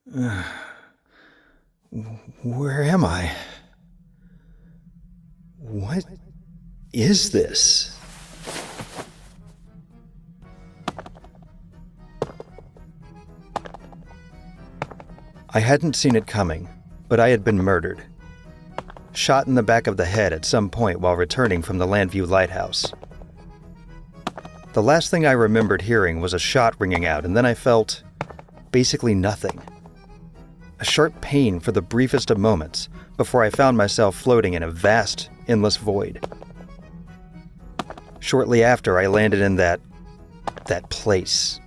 Where am I? What is this? I hadn't seen it coming, but I had been murdered. Shot in the back of the head at some point while returning from the Landview Lighthouse. The last thing I remembered hearing was a shot ringing out, and then I felt basically nothing. A sharp pain for the briefest of moments before I found myself floating in a vast, endless void. Shortly after, I landed in that place.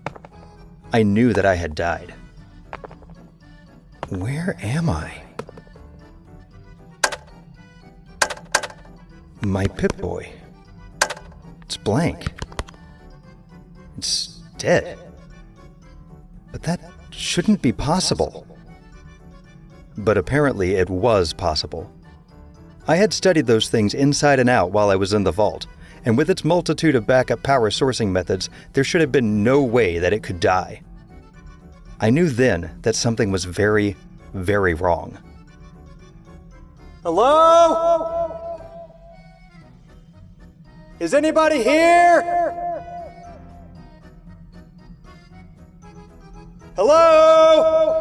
I knew that I had died. Where am I? My Pip-Boy. It's blank. It's dead. But that shouldn't be possible. But apparently it was possible. I had studied those things inside and out while I was in the vault, and with its multitude of backup power sourcing methods, there should have been no way that it could die. I knew then that something was very, very wrong. Hello? Is anybody here? Hello?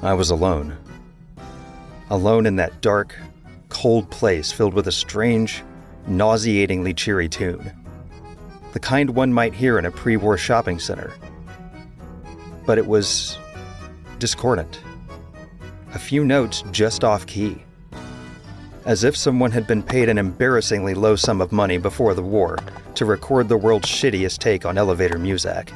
I was alone. Alone in that dark, cold place filled with a strange, nauseatingly cheery tune. The kind one might hear in a pre-war shopping center. But it was discordant. A few notes just off-key. As if someone had been paid an embarrassingly low sum of money before the war to record the world's shittiest take on elevator music.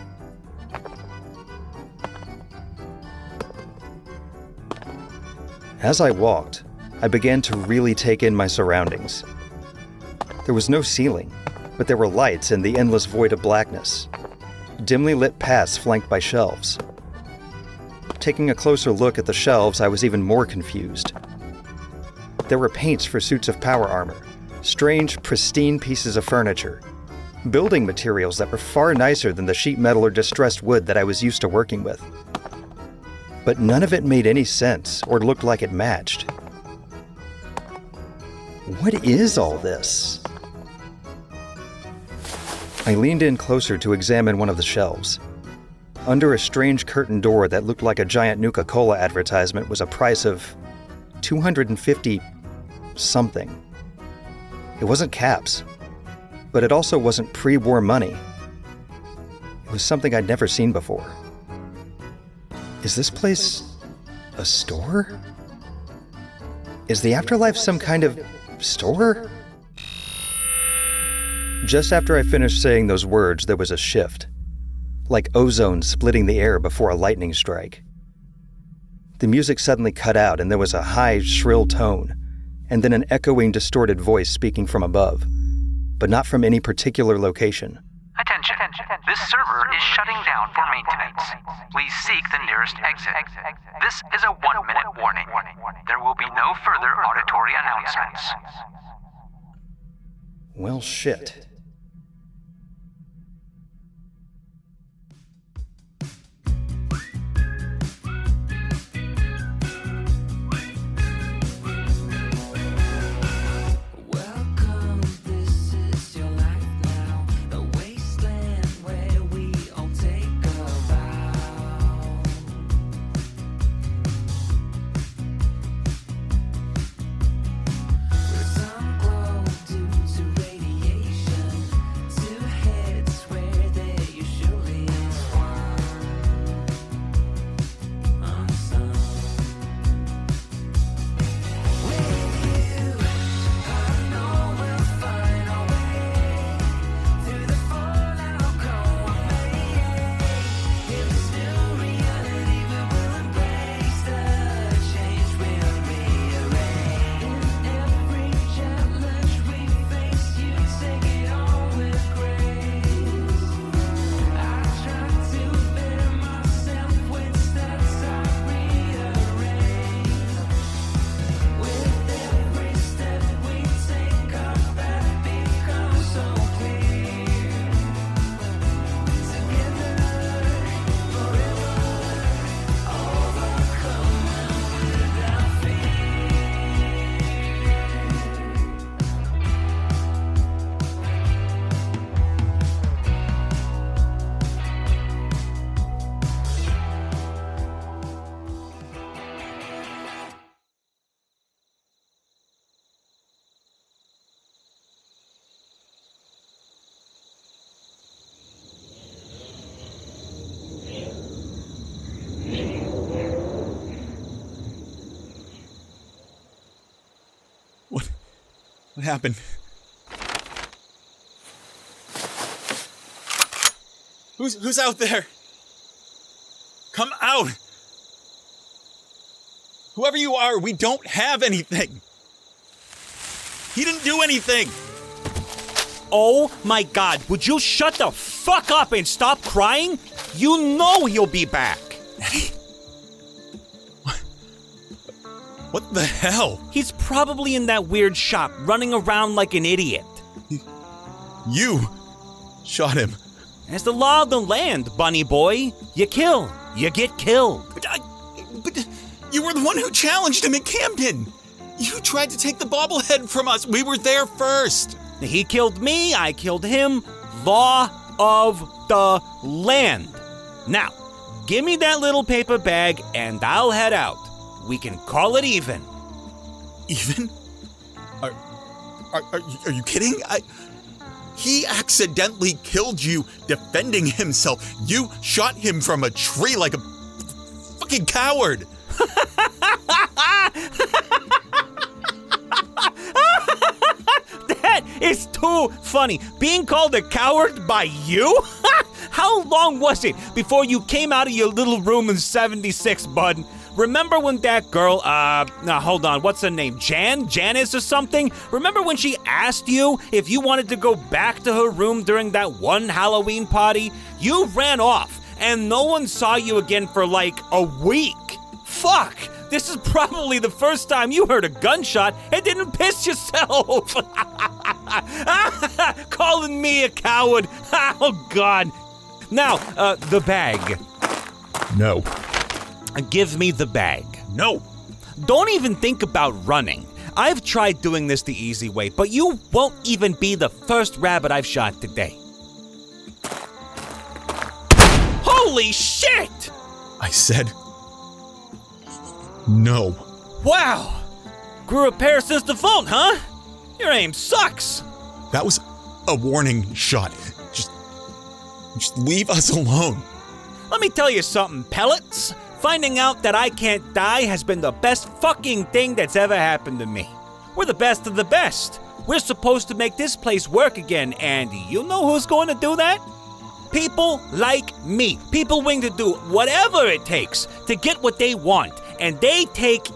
As I walked, I began to really take in my surroundings. There was no ceiling, but there were lights in the endless void of blackness. Dimly lit paths flanked by shelves. Taking a closer look at the shelves, I was even more confused. There were paints for suits of power armor, strange, pristine pieces of furniture, building materials that were far nicer than the sheet metal or distressed wood that I was used to working with. But none of it made any sense or looked like it matched. What is all this? I leaned in closer to examine one of the shelves. Under a strange curtain door that looked like a giant Nuka-Cola advertisement was a price of $250 something. It wasn't caps, but it also wasn't pre-war money. It was something I'd never seen before. Is this place a store? Is the afterlife some kind of store? Just after I finished saying those words, there was a shift, like ozone splitting the air before a lightning strike. The music suddenly cut out and there was a high, shrill tone, and then an echoing, distorted voice speaking from above, but not from any particular location. Attention. This server is shutting down for maintenance. Please seek the nearest exit. This is a 1-minute warning. There will be no further auditory announcements. Well, shit. What happened? Who's out there? Come out! Whoever you are, we don't have anything! He didn't do anything! Oh my God, would you shut the fuck up and stop crying? You know he'll be back. Eddie? What the hell? He's probably in that weird shop, running around like an idiot. You shot him. It's the law of the land, bunny boy. You kill, you get killed. But you were the one who challenged him in Camden. You tried to take the bobblehead from us. We were there first. He killed me, I killed him. Law of the land. Now, give me that little paper bag and I'll head out. We can call it even. Even? Are you kidding? He accidentally killed you defending himself. You shot him from a tree like a fucking coward. That is too funny. Being called a coward by you? How long was it before you came out of your little room in 76, bud? Remember when that girl, hold on, what's her name? Janice or something? Remember when she asked you if you wanted to go back to her room during that one Halloween party? You ran off, and no one saw you again for like a week. Fuck! This is probably the first time you heard a gunshot and didn't piss yourself. Calling me a coward. Oh, God. Now, the bag. No. Give me the bag. No. Don't even think about running. I've tried doing this the easy way, but you won't even be the first rabbit I've shot today. Holy shit! I said no. Wow. Grew a pair since the phone, huh? Your aim sucks. That was a warning shot. Just leave us alone. Let me tell you something, pellets. Finding out that I can't die has been the best fucking thing that's ever happened to me. We're the best of the best. We're supposed to make this place work again, and you know who's going to do that? People like me. People willing to do whatever it takes to get what they want, and they take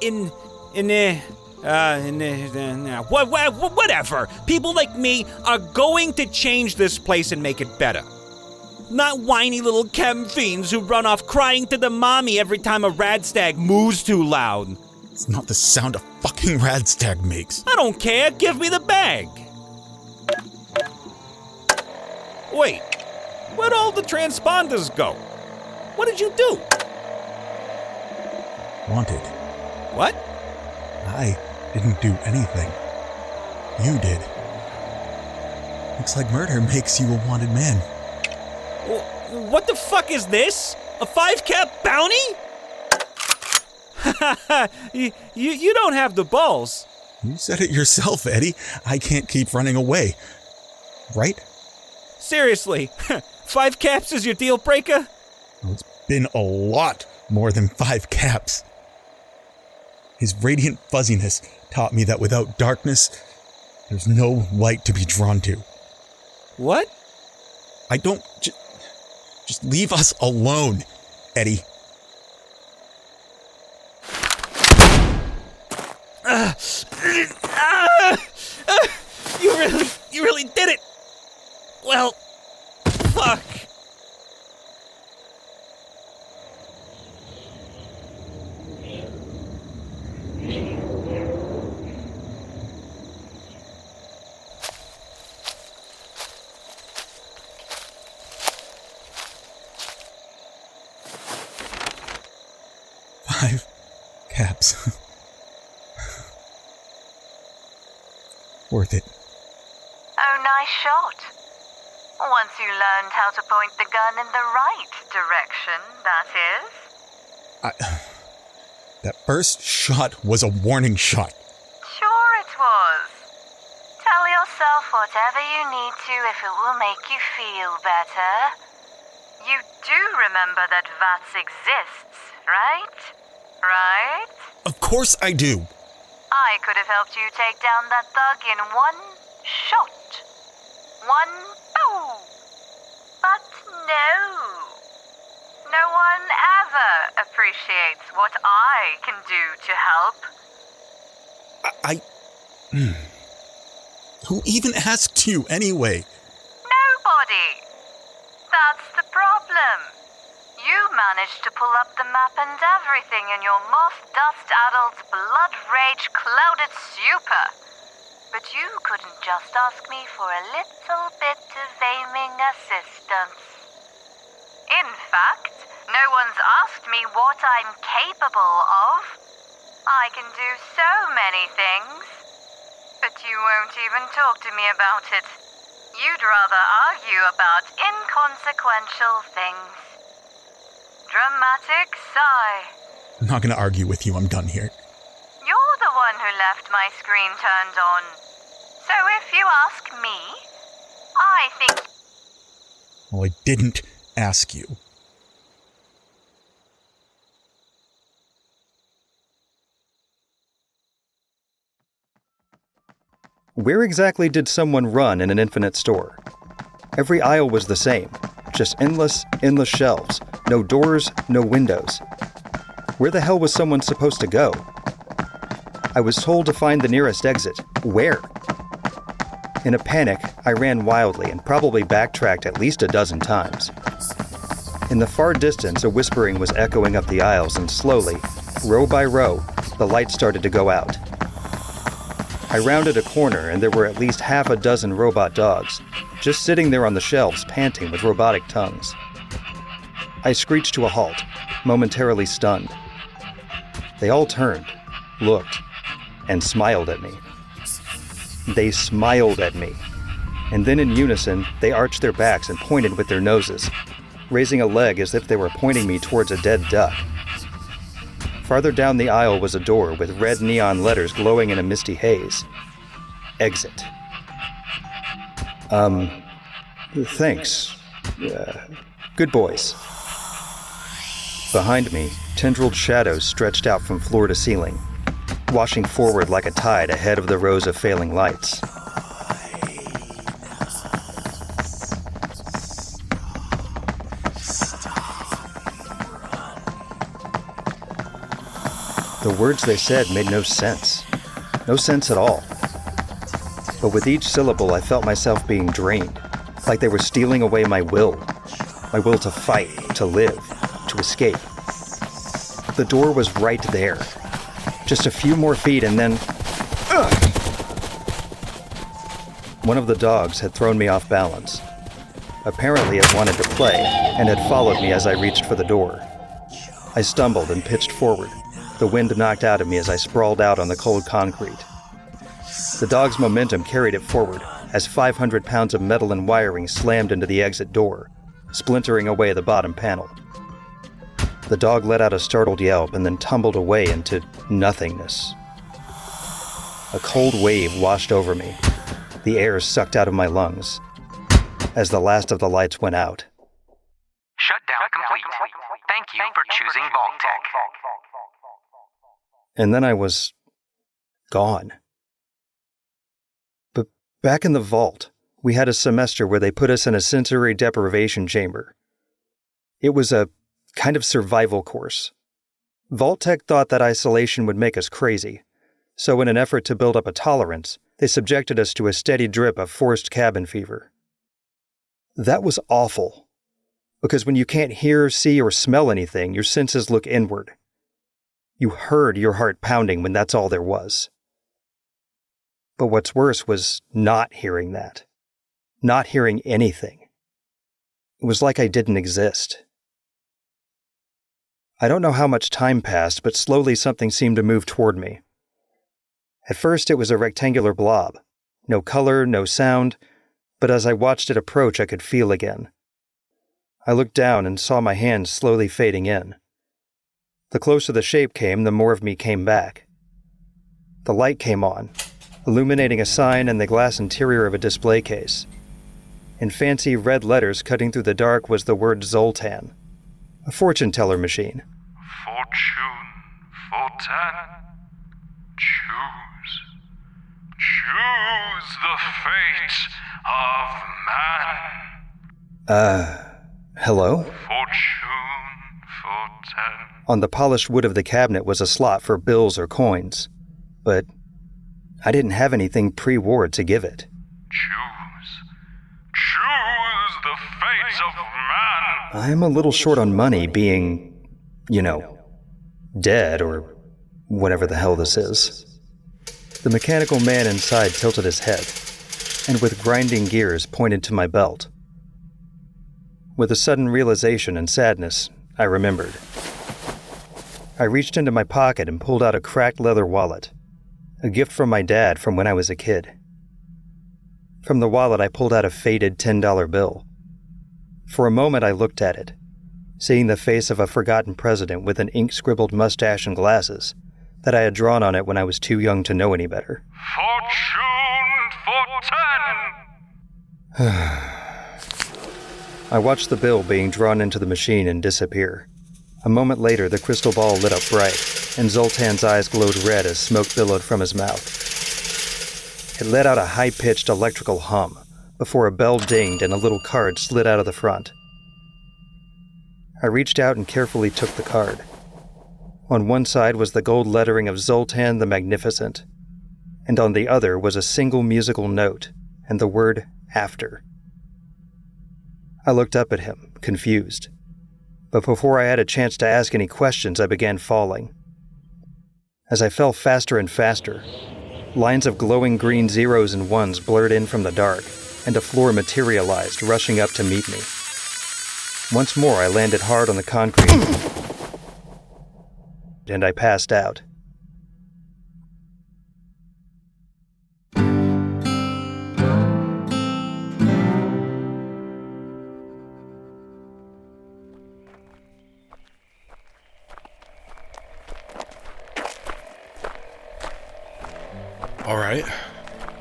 whatever. People like me are going to change this place and make it better. Not whiny little chem fiends who run off crying to the mommy every time a radstag moves too loud. It's not the sound a fucking radstag makes. I don't care. Give me the bag. Wait. Where'd all the transponders go? What did you do? Wanted. What? I didn't do anything. You did. Looks like murder makes you a wanted man. What the fuck is this? A 5-cap bounty? you don't have the balls. You said it yourself, Eddie. I can't keep running away. Right? Seriously, 5 caps is your deal breaker? Well, it's been a lot more than 5 caps. His radiant fuzziness taught me that without darkness, there's no light to be drawn to. What? I don't... Just leave us alone, Eddie. You really did it. Well, fuck. Caps. Worth it. Oh, nice shot. Once you learned how to point the gun in the right direction, that is. That first shot was a warning shot. Sure it was. Tell yourself whatever you need to if it will make you feel better. You do remember that VATS exists, right? Right? Of course I do. I could have helped you take down that thug in one shot. One boom. But no. No one ever appreciates what I can do to help. Who even asked you anyway? Nobody. That's the problem. You managed to pull up the map and everything in your moth-dust-addled, blood-rage-clouded stupor. But you couldn't just ask me for a little bit of aiming assistance. In fact, no one's asked me what I'm capable of. I can do so many things. But you won't even talk to me about it. You'd rather argue about inconsequential things. Dramatic sigh. I'm not going to argue with you. I'm done here. You're the one who left my screen turned on. So if you ask me, I think... Well, I didn't ask you. Where exactly did someone run in an infinite store? Every aisle was the same. Just endless shelves. No doors, no windows. Where the hell was someone supposed to go? I was told to find the nearest exit. Where? In a panic, I ran wildly and probably backtracked at least a dozen times. In the far distance, a whispering was echoing up the aisles, and slowly, row by row, the lights started to go out. I rounded a corner, and there were at least half a dozen robot dogs, just sitting there on the shelves, panting with robotic tongues. I screeched to a halt, momentarily stunned. They all turned, looked, and smiled at me. They smiled at me. And then in unison, they arched their backs and pointed with their noses, raising a leg as if they were pointing me towards a dead duck. Farther down the aisle was a door with red neon letters glowing in a misty haze. Exit. Thanks. Good boys. Behind me, tendrilled shadows stretched out from floor to ceiling, washing forward like a tide ahead of the rows of failing lights. The words they said made no sense. No sense at all. But with each syllable, I felt myself being drained, like they were stealing away my will to fight, to live, to escape. The door was right there. Just a few more feet and then... One of the dogs had thrown me off balance. Apparently it wanted to play and had followed me as I reached for the door. I stumbled and pitched forward. The wind knocked out of me as I sprawled out on the cold concrete. The dog's momentum carried it forward as 500 pounds of metal and wiring slammed into the exit door, splintering away the bottom panel. The dog let out a startled yelp and then tumbled away into nothingness. A cold wave washed over me. The air sucked out of my lungs as the last of the lights went out. Shutdown complete. Thank you for choosing Vault-Tec. And then I was gone. But back in the vault, we had a semester where they put us in a sensory deprivation chamber. It was a kind of survival course. Vault-Tec thought that isolation would make us crazy, so in an effort to build up a tolerance, they subjected us to a steady drip of forced cabin fever. That was awful, because when you can't hear, see, or smell anything, your senses look inward. You heard your heart pounding when that's all there was. But what's worse was not hearing that. Not hearing anything. It was like I didn't exist. I don't know how much time passed, but slowly something seemed to move toward me. At first it was a rectangular blob. No color, no sound, but as I watched it approach I could feel again. I looked down and saw my hands slowly fading in. The closer the shape came, the more of me came back. The light came on, illuminating a sign and the glass interior of a display case. In fancy red letters cutting through the dark was the word Zoltan, a fortune teller machine. Fortune, Fortan. Choose the fate of man. Hello? Fortune for 10. On the polished wood of the cabinet was a slot for bills or coins, but I didn't have anything pre-war to give it. Choose the fate of man. I'm a little short on money being, dead or whatever the hell this is. The mechanical man inside tilted his head, and with grinding gears pointed to my belt. With a sudden realization and sadness, I remembered. I reached into my pocket and pulled out a cracked leather wallet, a gift from my dad from when I was a kid. From the wallet, I pulled out a faded $10 bill. For a moment, I looked at it, seeing the face of a forgotten president with an ink-scribbled mustache and glasses that I had drawn on it when I was too young to know any better. Fortune for 10. I watched the bill being drawn into the machine and disappear. A moment later, the crystal ball lit up bright, and Zoltan's eyes glowed red as smoke billowed from his mouth. It let out a high-pitched electrical hum before a bell dinged and a little card slid out of the front. I reached out and carefully took the card. On one side was the gold lettering of Zoltan the Magnificent, and on the other was a single musical note and the word after. I looked up at him, confused. But before I had a chance to ask any questions, I began falling. As I fell faster and faster, lines of glowing green zeros and ones blurred in from the dark, and a floor materialized, rushing up to meet me. Once more, I landed hard on the concrete, and I passed out. All right.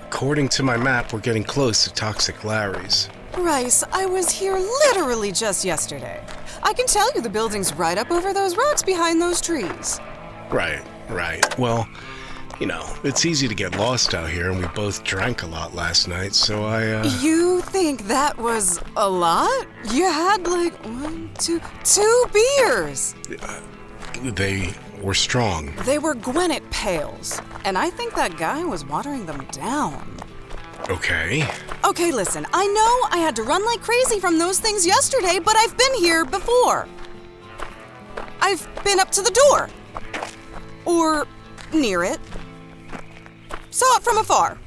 According to my map, we're getting close to Toxic Larry's. Bryce, I was here literally just yesterday. I can tell you the building's right up over those rocks behind those trees. Right. Well, it's easy to get lost out here, and we both drank a lot last night, so You think that was a lot? You had two beers! They were strong. They were Gwinnett pails, and I think that guy was watering them down. Okay. Okay, listen, I know I had to run like crazy from those things yesterday, but I've been here before. I've been up to the door. Or near it. Saw it from afar.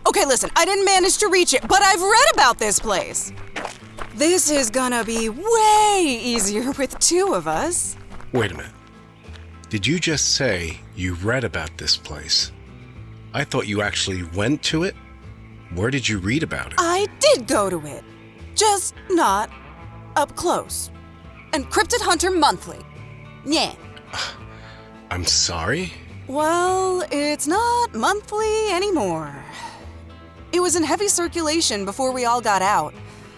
Okay, listen, I didn't manage to reach it, but I've read about this place. This is gonna be way easier with two of us. Wait a minute. Did you just say you read about this place? I thought you actually went to it. Where did you read about it? I did go to it. Just not up close. And Cryptid Hunter Monthly. Yeah. I'm sorry? Well, it's not monthly anymore. It was in heavy circulation before we all got out.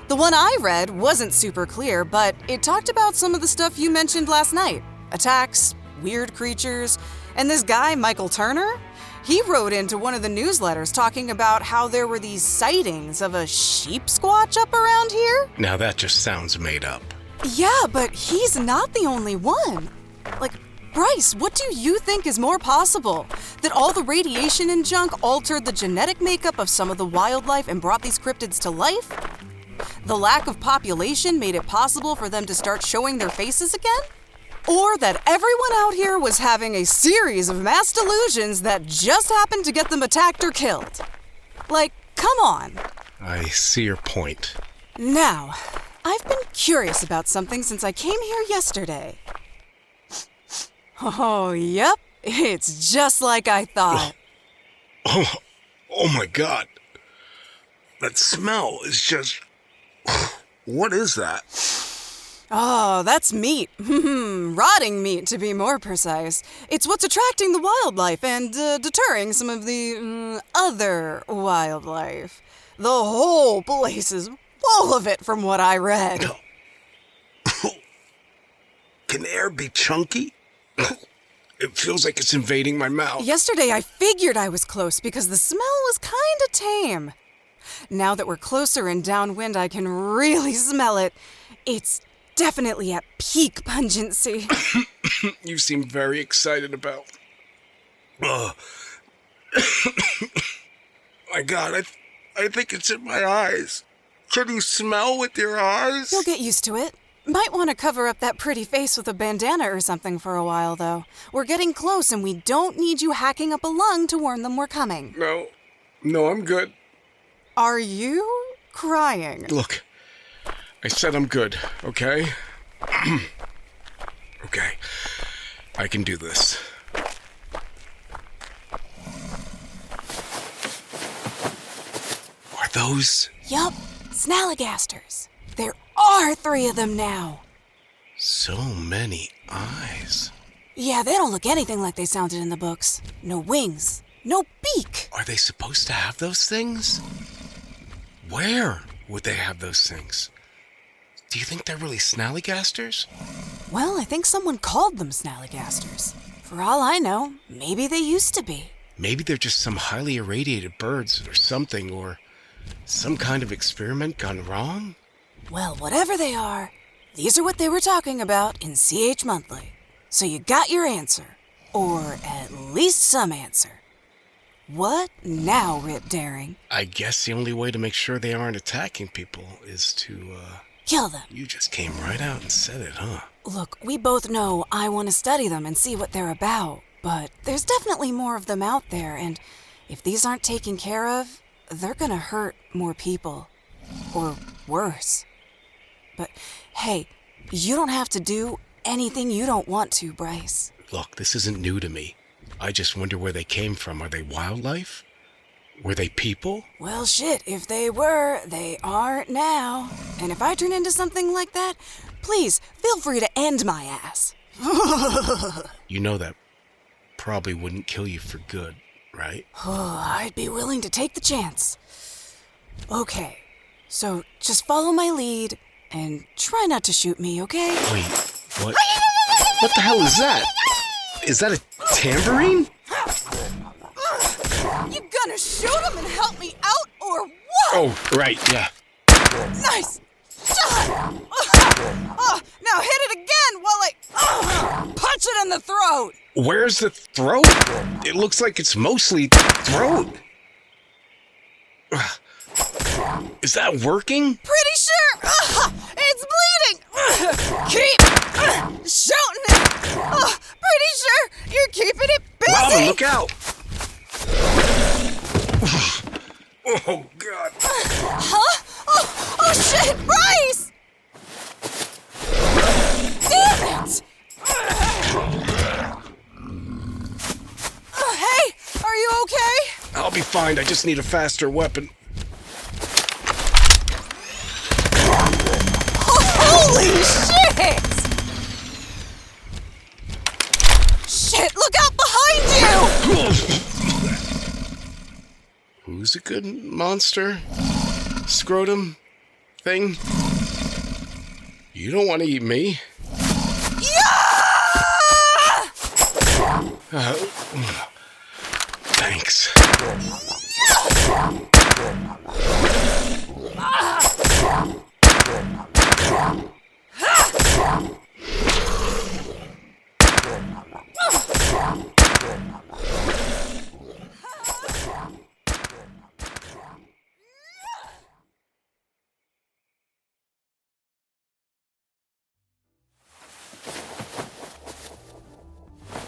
The one I read wasn't super clear, but it talked about some of the stuff you mentioned last night. Attacks, weird creatures, and this guy, Michael Turner, he wrote into one of the newsletters talking about how there were these sightings of a sheep squatch up around here. Now that just sounds made up. Yeah, but he's not the only one. Bryce, what do you think is more possible? That all the radiation and junk altered the genetic makeup of some of the wildlife and brought these cryptids to life? The lack of population made it possible for them to start showing their faces again? Or that everyone out here was having a series of mass delusions that just happened to get them attacked or killed? Come on. I see your point. Now, I've been curious about something since I came here yesterday. Oh, yep. It's just like I thought. Oh my God. That smell is just... What is that? Oh, that's meat. Rotting meat, to be more precise. It's what's attracting the wildlife and deterring some of the other wildlife. The whole place is full of it from what I read. Can air be chunky? It feels like it's invading my mouth. Yesterday I figured I was close because the smell was kinda tame. Now that we're closer and downwind, I can really smell it. It's definitely at peak pungency. You seem very excited about... My God, I think it's in my eyes. Can you smell with your eyes? You'll get used to it. Might want to cover up that pretty face with a bandana or something for a while, though. We're getting close and we don't need you hacking up a lung to warn them we're coming. No, I'm good. Are you crying? Look, I said I'm good, okay? Okay, I can do this. Are those... Yup, Snallygasters. There are 3 of them now. So many eyes. Yeah, they don't look anything like they sounded in the books. No wings, no beak. Are they supposed to have those things? Where would they have those things? Do you think they're really Snallygasters? Well, I think someone called them Snallygasters. For all I know, maybe they used to be. Maybe they're just some highly irradiated birds or something, or some kind of experiment gone wrong? Well, whatever they are, these are what they were talking about in CH Monthly. So you got your answer. Or at least some answer. What now, Rip Daring? I guess the only way to make sure they aren't attacking people is to, kill them. You just came right out and said it, huh? Look, we both know I want to study them and see what they're about. But there's definitely more of them out there, and if these aren't taken care of, they're gonna hurt more people. Or worse. But hey, you don't have to do anything you don't want to, Bryce. Look, this isn't new to me. I just wonder where they came from. Are they wildlife? Were they people? Well, shit, if they were, they aren't now. And if I turn into something like that, please feel free to end my ass. You know that probably wouldn't kill you for good, right? I'd be willing to take the chance. Okay, so just follow my lead and try not to shoot me, okay? Wait, what? What the hell is that? Is that a tambourine? You gonna shoot him and help me out, or what? Oh, right, yeah. Nice shot! Now hit it again while I punch it in the throat! Where's the throat? It looks like it's mostly throat. Is that working? Pretty sure! It's bleeding! Keep shooting it! Pretty sure you're keeping it busy! Robin, look out! Oh, God. Huh? Oh, shit! Bryce! Damn it! Hey, are you okay? I'll be fine. I just need a faster weapon. Holy shit! Shit, look out behind you! Who's a good monster? Scrotum? Thing? You don't want to eat me. Yeah! Thanks.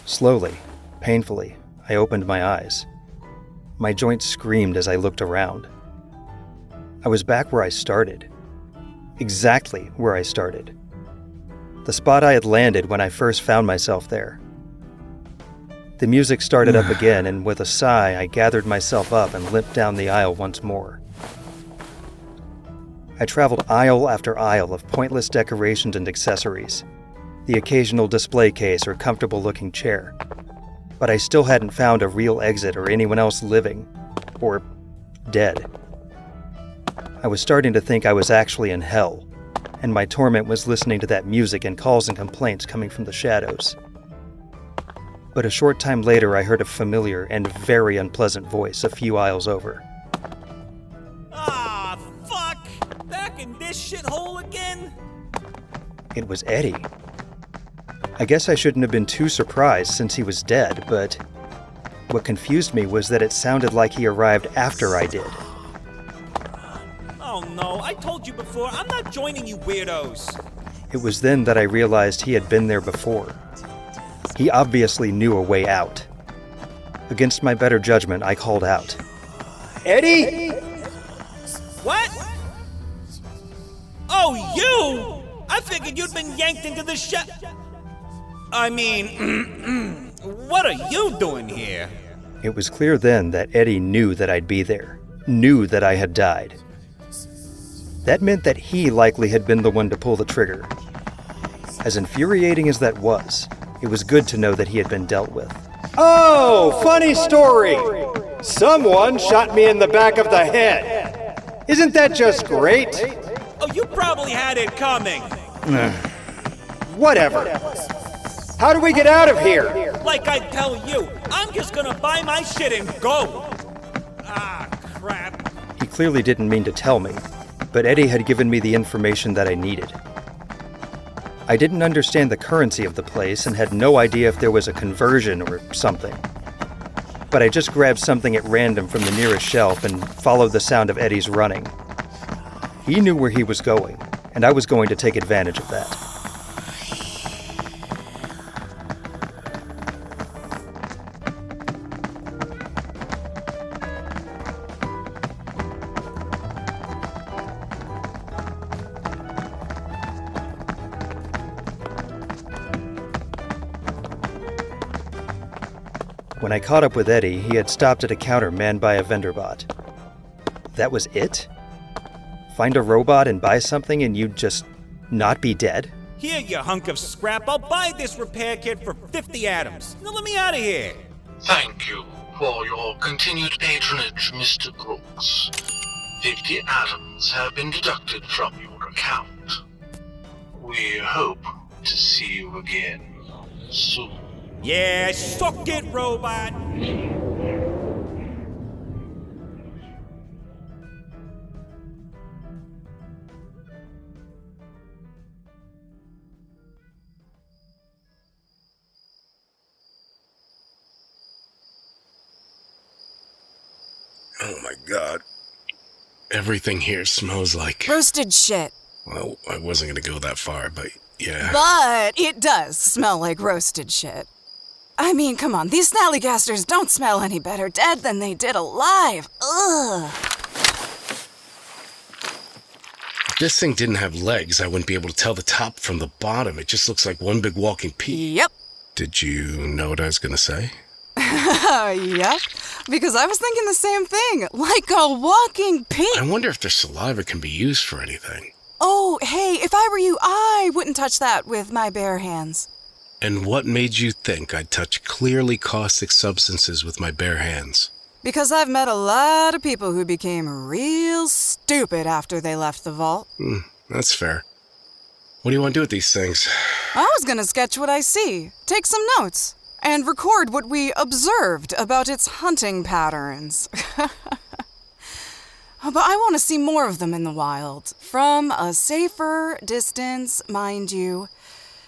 Slowly, painfully, I opened my eyes. My joints screamed as I looked around. I was back where I started. Exactly where I started. The spot I had landed when I first found myself there. The music started up again, and with a sigh, I gathered myself up and limped down the aisle once more. I traveled aisle after aisle of pointless decorations and accessories, the occasional display case or comfortable-looking chair, but I still hadn't found a real exit or anyone else living, or dead. I was starting to think I was actually in hell, and my torment was listening to that music and calls and complaints coming from the shadows. But a short time later, I heard a familiar and very unpleasant voice a few aisles over. Ah, fuck! Back in this shithole again? It was Eddie. I guess I shouldn't have been too surprised since he was dead, but what confused me was that it sounded like he arrived after I did. Oh no, I told you before, I'm not joining you weirdos. It was then that I realized he had been there before. He obviously knew a way out. Against my better judgment, I called out, "Eddie!" What? Oh, you! I figured you'd been yanked into the I mean, what are you doing here? It was clear then that Eddie knew that I'd be there, knew that I had died. That meant that he likely had been the one to pull the trigger. As infuriating as that was, it was good to know that he had been dealt with. Oh, funny story! Someone shot me in the back of the head. Isn't that just great? Oh, you probably had it coming. Whatever. How do we get out of here? Like I tell you, I'm just gonna buy my shit and go. Ah, crap. He clearly didn't mean to tell me, but Eddie had given me the information that I needed. I didn't understand the currency of the place and had no idea if there was a conversion or something. But I just grabbed something at random from the nearest shelf and followed the sound of Eddie's running. He knew where he was going, and I was going to take advantage of that. When I caught up with Eddie, he had stopped at a counter manned by a vendor bot. That was it? Find a robot and buy something and you'd just not be dead? Here, you hunk of scrap. I'll buy this repair kit for 50 atoms. Now let me out of here. Thank you for your continued patronage, Mr. Brooks. 50 atoms have been deducted from your account. We hope to see you again soon. Yeah, suck it, robot! Oh my god. Everything here smells like... Roasted shit. Well, I wasn't gonna go that far, but yeah. But it does smell like roasted shit. I mean, come on, these Snallygasters don't smell any better dead than they did alive. Ugh. If this thing didn't have legs, I wouldn't be able to tell the top from the bottom. It just looks like one big walking pea. Yep. Did you know what I was gonna say? Yep. Because I was thinking the same thing. Like a walking pea. I wonder if their saliva can be used for anything. Oh, hey, if I were you, I wouldn't touch that with my bare hands. And what made you think I'd touch clearly caustic substances with my bare hands? Because I've met a lot of people who became real stupid after they left the vault. That's fair. What do you want to do with these things? I was gonna sketch what I see, take some notes, and record what we observed about its hunting patterns. But I want to see more of them in the wild, from a safer distance, mind you.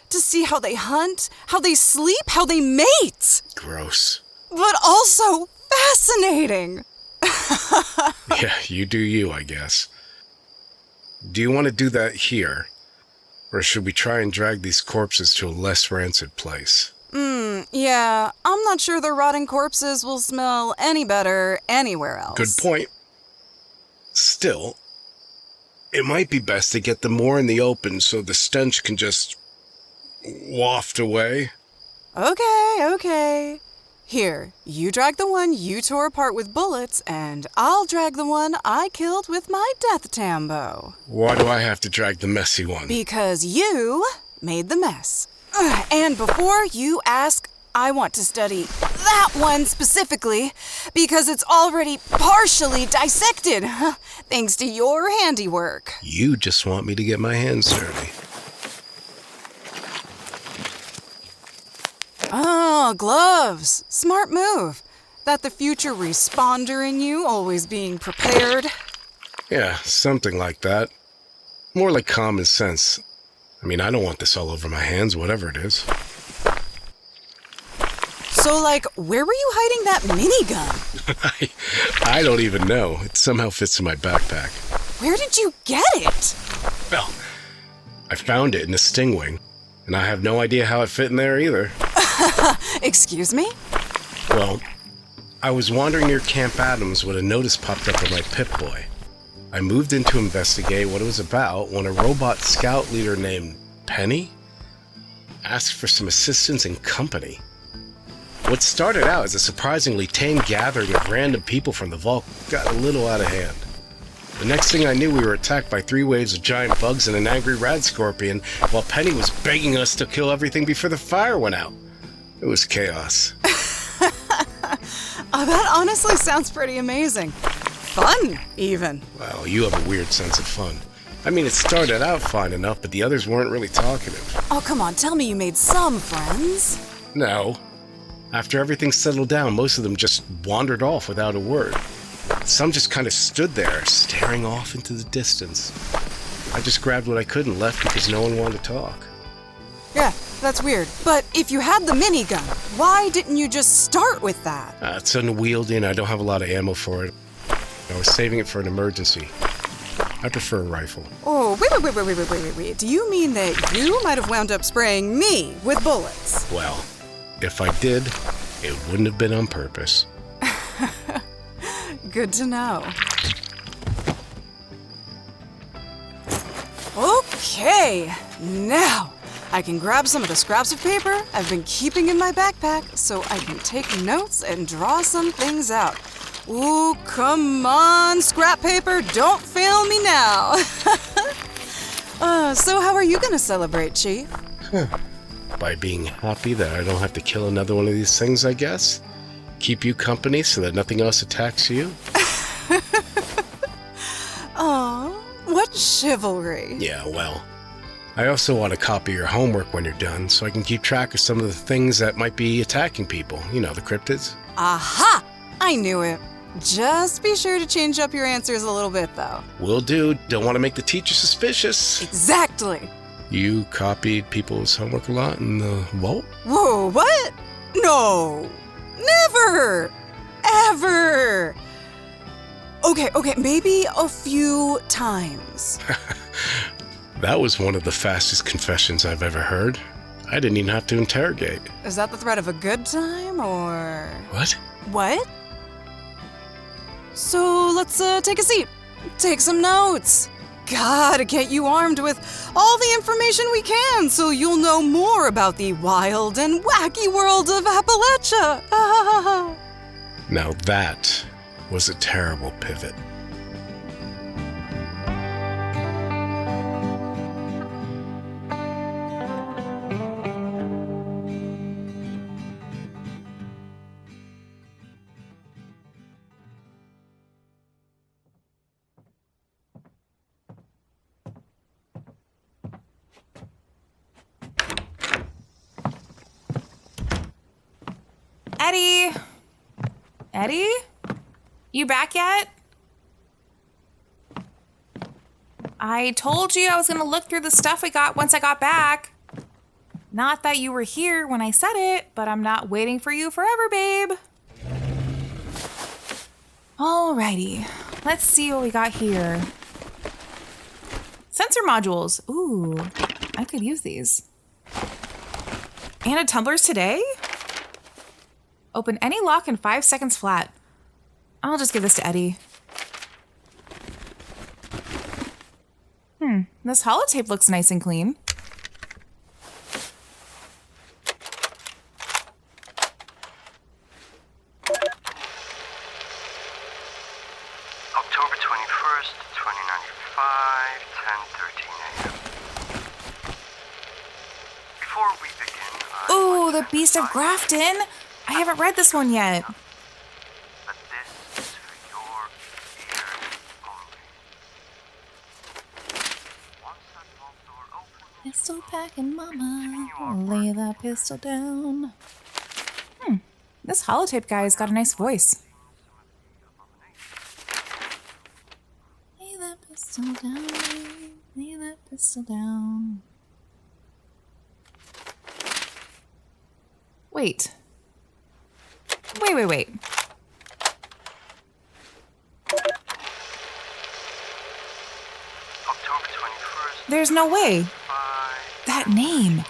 To see how they hunt, how they sleep, how they mate. Gross. But also fascinating. Yeah, you do you, I guess. Do you want to do that here? Or should we try and drag these corpses to a less rancid place? Yeah, I'm not sure the rotting corpses will smell any better anywhere else. Good point. Still, it might be best to get them more in the open so the stench can just waft away. Okay. Here, you drag the one you tore apart with bullets, and I'll drag the one I killed with my death tambo. Why do I have to drag the messy one? Because you made the mess. And before you ask, I want to study that one specifically, because it's already partially dissected, thanks to your handiwork. You just want me to get my hands dirty. Oh, gloves. Smart move. That the future responder in you, always being prepared. Yeah, something like that. More like common sense. I mean, I don't want this all over my hands, whatever it is. So, like, where were you hiding that minigun? I don't even know. It somehow fits in my backpack. Where did you get it? Well, I found it in the Stingwing, and I have no idea how it fit in there either. Excuse me? Well, I was wandering near Camp Adams when a notice popped up on my Pip-Boy. I moved in to investigate what it was about when a robot scout leader named Penny asked for some assistance and company. What started out as a surprisingly tame gathering of random people from the vault got a little out of hand. The next thing I knew, we were attacked by 3 waves of giant bugs and an angry rad scorpion, while Penny was begging us to kill everything before the fire went out. It was chaos. Oh, that honestly sounds pretty amazing. Fun, even. Well, you have a weird sense of fun. I mean, it started out fine enough, but the others weren't really talkative. Oh, come on, tell me you made some friends. No. After everything settled down, most of them just wandered off without a word. Some just kind of stood there, staring off into the distance. I just grabbed what I could and left because no one wanted to talk. Yeah, that's weird. But if you had the minigun, why didn't you just start with that? It's unwieldy and I don't have a lot of ammo for it. I was saving it for an emergency. I prefer a rifle. Oh, wait. Do you mean that you might have wound up spraying me with bullets? Well, if I did, it wouldn't have been on purpose. Good to know. Okay, now I can grab some of the scraps of paper I've been keeping in my backpack so I can take notes and draw some things out. Ooh, come on, scrap paper, don't fail me now. So how are you gonna celebrate, Chief? By being happy that I don't have to kill another one of these things, I guess. Keep you company so that nothing else attacks you. Aw, what chivalry. Yeah, well, I also want to copy your homework when you're done so I can keep track of some of the things that might be attacking people. You know, the cryptids. Aha! I knew it. Just be sure to change up your answers a little bit, though. Will do. Don't want to make the teacher suspicious. Exactly. You copied people's homework a lot in the vault? Whoa, what? No. Never! Ever! Okay, maybe a few times. That was one of the fastest confessions I've ever heard. I didn't even have to interrogate. Is that the threat of a good time, or...? What? What? So, let's take a seat. Take some notes. Gotta get you armed with all the information we can so you'll know more about the wild and wacky world of Appalachia. Now that was a terrible pivot. Eddie? You back yet? I told you I was gonna look through the stuff we got once I got back. Not that you were here when I said it, but I'm not waiting for you forever, babe. Alrighty, let's see what we got here. Sensor modules. Ooh, I could use these. And tumblers today? Open any lock in 5 seconds flat. I'll just give this to Eddie. This holotape looks nice and clean. October 21st, 2095, 10:13 a.m. Before we begin, Ooh, The Beast of Grafton! I haven't read this one yet. But this is for your ears only. Once that vault door opens, Pistol packing mama, lay that pistol down. This holotape guy's got a nice voice. Lay that pistol down. Lay that pistol down. Wait. Wait. October 21st. There's no way. 5. That name.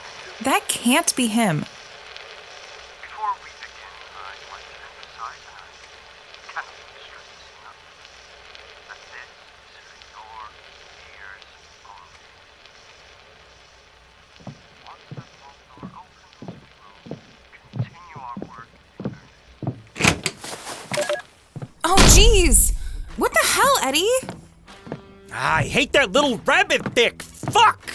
That can't be him. Before we begin, I'd like to emphasize, and I cannot stress this enough, that this is for your ears only. Once that vault door opens, we will continue our work in earnest. Oh, jeez. What the hell, Eddie? I hate that little rabbit dick. Fuck!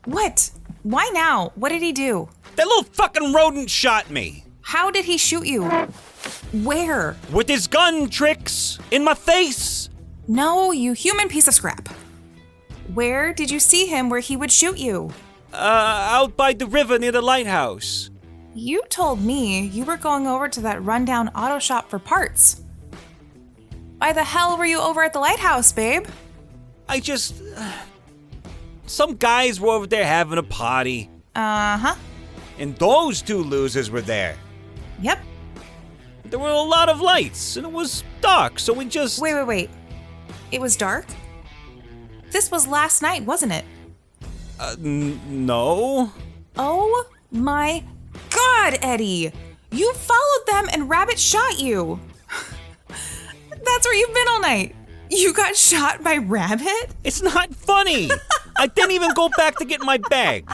What? Why now? What did he do? That little fucking rodent shot me. How did he shoot you? Where? With his gun, Trix. In my face. No, you human piece of scrap. Where did you see him where he would shoot you? Out by the river near the lighthouse. You told me you were going over to that rundown auto shop for parts. Why the hell were you over at the lighthouse, babe? I just... Some guys were over there having a party. Uh-huh. And those two losers were there. Yep. There were a lot of lights, and it was dark, so we just... Wait. It was dark? This was last night, wasn't it? No. Oh my God, Eddie! You followed them and Rabbit shot you! That's where you've been all night! You got shot by Rabbit? It's not funny! I didn't even go back to get my bag.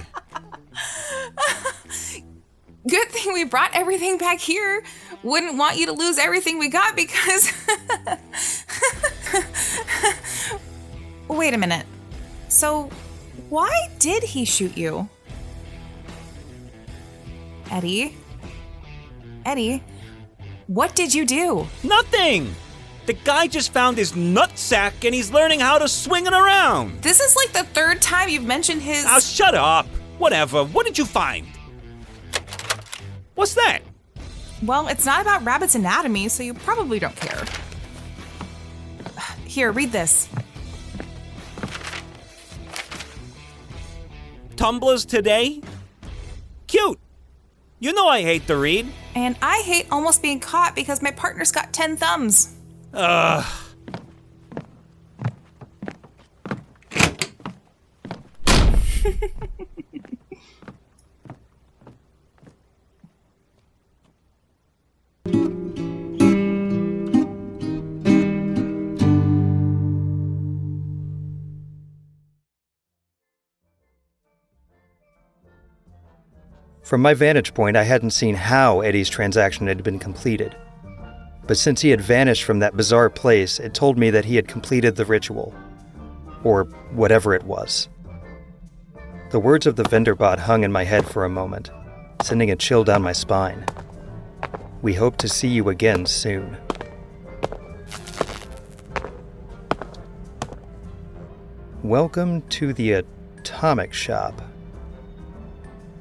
Good thing we brought everything back here. Wouldn't want you to lose everything we got because... Wait a minute. So, why did he shoot you? Eddie, what did you do? Nothing! The guy just found his nutsack and he's learning how to swing it around. This is like the third time you've mentioned his... Oh, shut up. Whatever. What did you find? What's that? Well, it's not about Rabbit's anatomy, so you probably don't care. Here, read this. Tumblers today? Cute. You know I hate to read. And I hate almost being caught because my partner's got 10 thumbs. Ugh. From my vantage point, I hadn't seen how Eddie's transaction had been completed. But since he had vanished from that bizarre place, it told me that he had completed the ritual. Or whatever it was. The words of the vendor bot hung in my head for a moment, sending a chill down my spine. We hope to see you again soon. Welcome to the Atomic Shop.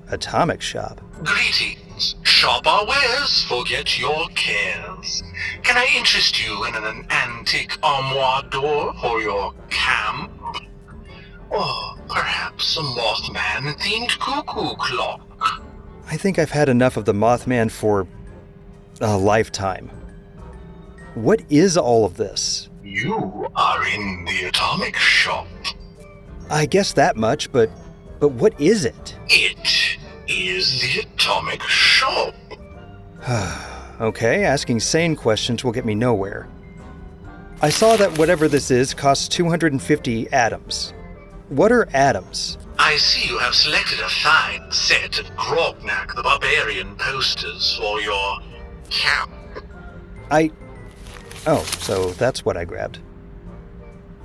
Atomic Shop? Greetings. Shop our wares, forget your cares. Can I interest you in an antique armoire door for your camp? Or perhaps a Mothman-themed cuckoo clock? I think I've had enough of the Mothman for a lifetime. What is all of this? You are in the Atomic Shop. I guess that much, but what is it? It is the Atomic Shop. Okay, asking sane questions will get me nowhere. I saw that whatever this is costs 250 atoms. What are atoms? I see you have selected a fine set of Grognak the Barbarian posters for your camp. Oh, so that's what I grabbed.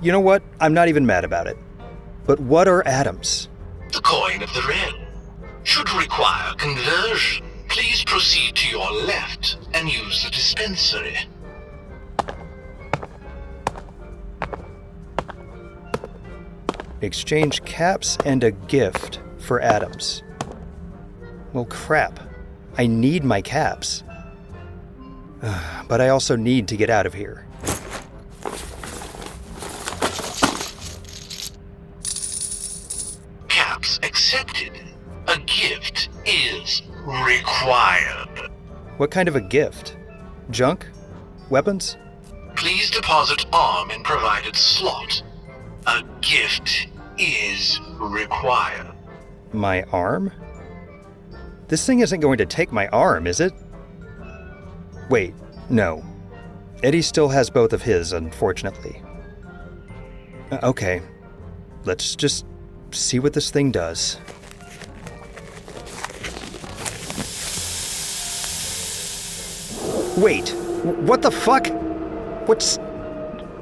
You know what? I'm not even mad about it. But what are atoms? The coin of the realm. Should require conversion, please proceed to your left and use the dispensary. Exchange caps and a gift for atoms. Well, crap. I need my caps. But I also need to get out of here. Caps accepted. A gift is required. What kind of a gift? Junk? Weapons? Please deposit arm in provided slot. A gift is required. My arm? This thing isn't going to take my arm, is it? Wait, no. Eddie still has both of his, unfortunately. Okay. Let's just see what this thing does. Wait, what the fuck? What's...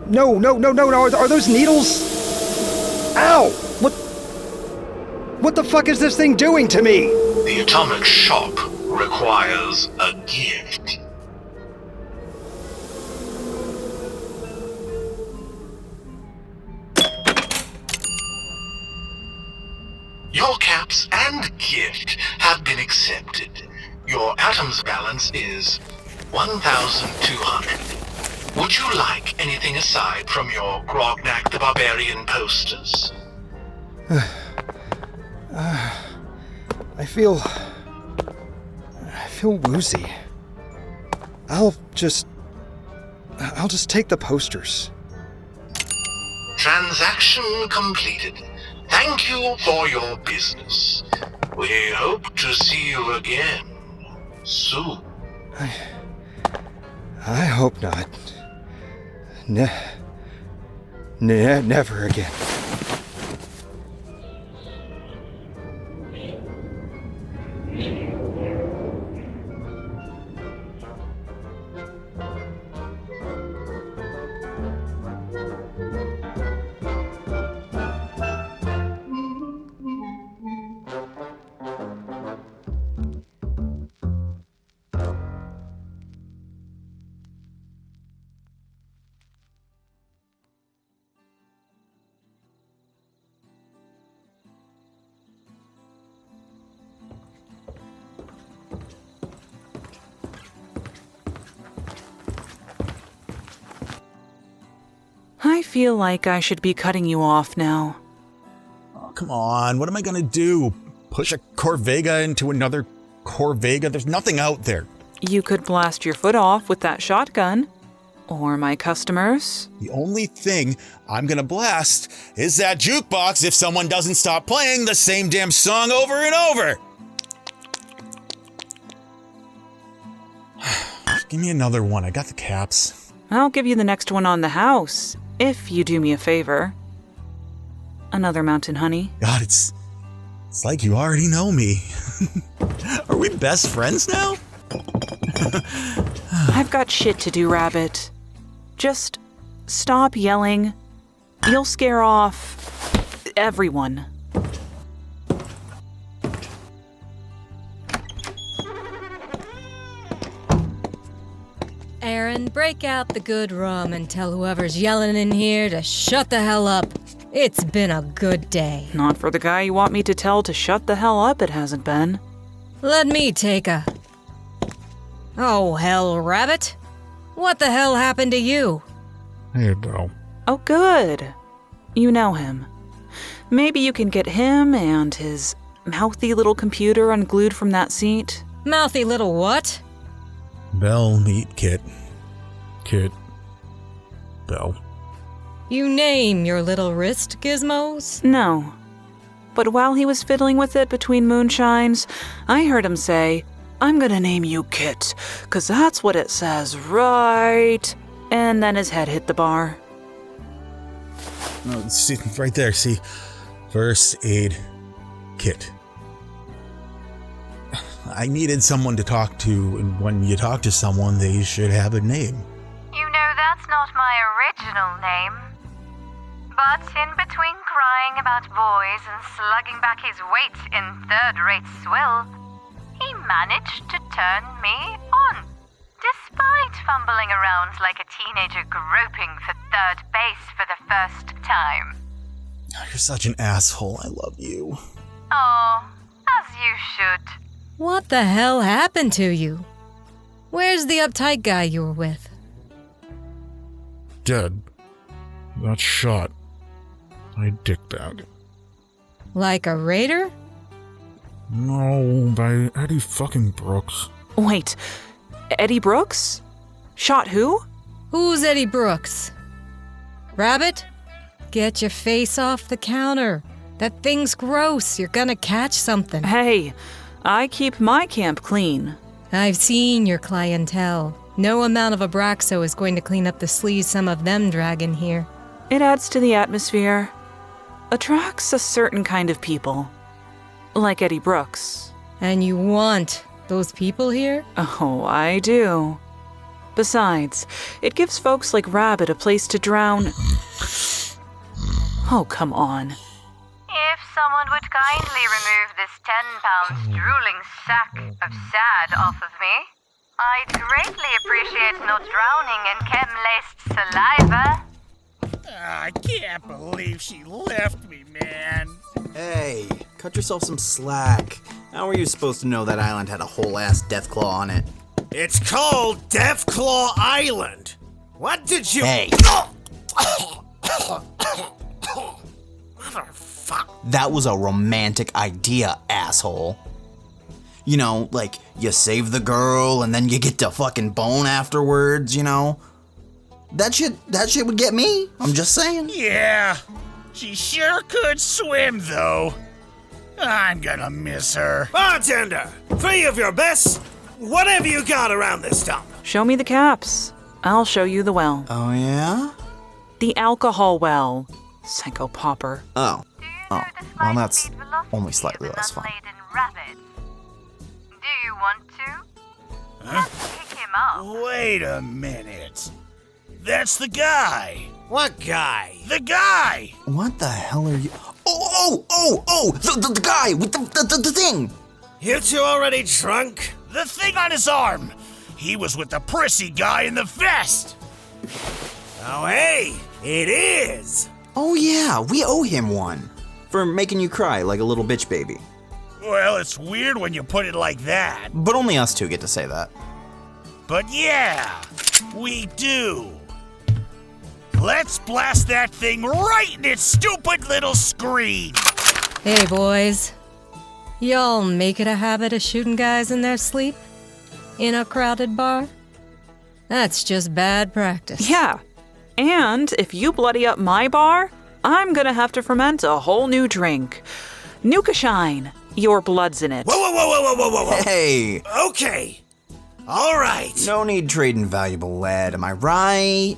No, are those needles? Ow! What the fuck is this thing doing to me? The atomic shock requires a gift. Your caps and gift have been accepted. Your atoms balance is 1,200. Would you like anything aside from your Grognak the Barbarian posters? I feel woozy. I'll just take the posters. Transaction completed. Thank you for your business. We hope to see you again soon. I hope not. Never again. I feel like I should be cutting you off now. Oh, come on, what am I gonna do? Push a Corvega into another Corvega? There's nothing out there. You could blast your foot off with that shotgun. Or my customers. The only thing I'm gonna blast is that jukebox if someone doesn't stop playing the same damn song over and over. Give me another one, I got the caps. I'll give you the next one on the house, if you do me a favor. Another mountain honey. God, it's like you already know me. Are we best friends now? I've got shit to do, Rabbit. Just stop yelling. You'll scare off everyone. Aaron, break out the good rum and tell whoever's yelling in here to shut the hell up. It's been a good day. Not for the guy you want me to tell to shut the hell up, it hasn't been. Let me take a... Oh, hell, Rabbit. What the hell happened to you? Hey, bro. Oh, good. You know him. Maybe you can get him and his mouthy little computer unglued from that seat. Mouthy little what? Bell, meet Kit. Kit. Bell. You name your little wrist gizmos? No. But while he was fiddling with it between moonshines, I heard him say, "I'm gonna name you Kit, 'cause that's what it says, right?" And then his head hit the bar. No, see, right there, see? First aid kit. I needed someone to talk to, and when you talk to someone, they should have a name. You know, that's not my original name. But in between crying about boys and slugging back his weight in third-rate swill, he managed to turn me on, despite fumbling around like a teenager groping for third base for the first time. You're such an asshole. I love you. Oh, as you should. What the hell happened to you? Where's the uptight guy you were with? Dead. Got shot. By dick bag. Like a raider? No, by Eddie fucking Brooks. Wait, Eddie Brooks? Shot who? Who's Eddie Brooks? Rabbit? Get your face off the counter. That thing's gross. You're gonna catch something. Hey, I keep my camp clean. I've seen your clientele. No amount of Abraxo is going to clean up the sleaze some of them drag in here. It adds to the atmosphere. Attracts a certain kind of people. Like Eddie Brooks. And you want those people here? Oh, I do. Besides, it gives folks like Rabbit a place to drown. Oh, come on. If someone would kindly remove this 10-pound drooling sack of sad off of me, I'd greatly appreciate not drowning in chem-laced saliva. I can't believe she left me, man. Hey, cut yourself some slack. How were you supposed to know that island had a whole-ass Deathclaw on it? It's called Deathclaw Island. What did you... Hey. Motherfucker. That was a romantic idea, asshole. You know, like, you save the girl and then you get to fucking bone afterwards, you know? That shit would get me. I'm just saying. Yeah, she sure could swim, though. I'm gonna miss her. Bartender, 3 of your best, whatever you got around this dump. Show me the caps. I'll show you the well. Oh, yeah? The alcohol well. Psycho popper. Oh. Oh. Well, that's only slightly less fun. Do you want to? Let's kick him off. Wait a minute. That's the guy. What guy? The guy! What the hell are you... Oh! The guy with the thing! You two already drunk? The thing on his arm. He was with the prissy guy in the vest. Oh, hey, it is. Oh, yeah, we owe him one. For making you cry like a little bitch baby. Well, it's weird when you put it like that. But only us two get to say that. But yeah, we do. Let's blast that thing right in its stupid little screen. Hey, boys. Y'all make it a habit of shooting guys in their sleep? In a crowded bar? That's just bad practice. Yeah. And if you bloody up my bar, I'm gonna have to ferment a whole new drink. Nuka Shine. Your blood's in it. Whoa. Hey. Okay. All right. No need trading valuable lead, am I right?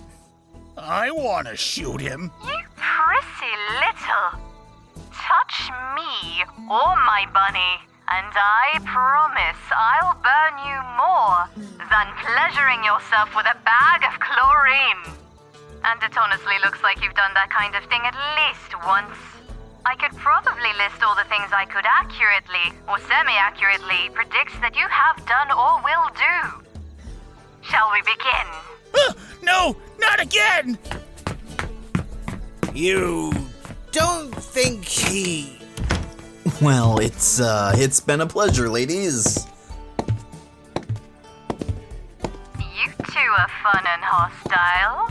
I want to shoot him. You prissy little. Touch me or my bunny, and I promise I'll burn you more than pleasuring yourself with a bag of chlorine. And it honestly looks like you've done that kind of thing at least once. I could probably list all the things I could accurately, or semi-accurately, predict that you have done or will do. Shall we begin? No, not again! You don't think he... Well, it's been a pleasure, ladies. You two are fun and hostile.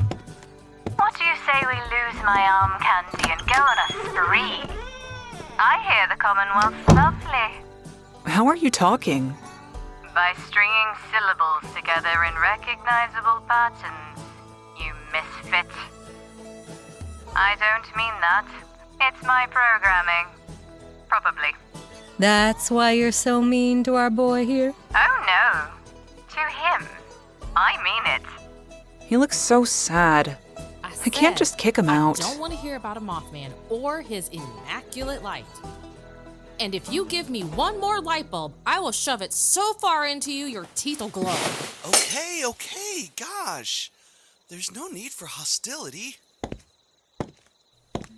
What do you say we lose my arm candy and go on a spree? I hear the Commonwealth's lovely. How are you talking? By stringing syllables together in recognizable patterns, you misfit. I don't mean that. It's my programming. Probably. That's why you're so mean to our boy here? Oh no. To him. I mean it. He looks so sad. I can't just kick him out. I don't want to hear about a Mothman or his immaculate light. And if you give me one more light bulb, I will shove it so far into you your teeth will glow. Okay, gosh. There's no need for hostility.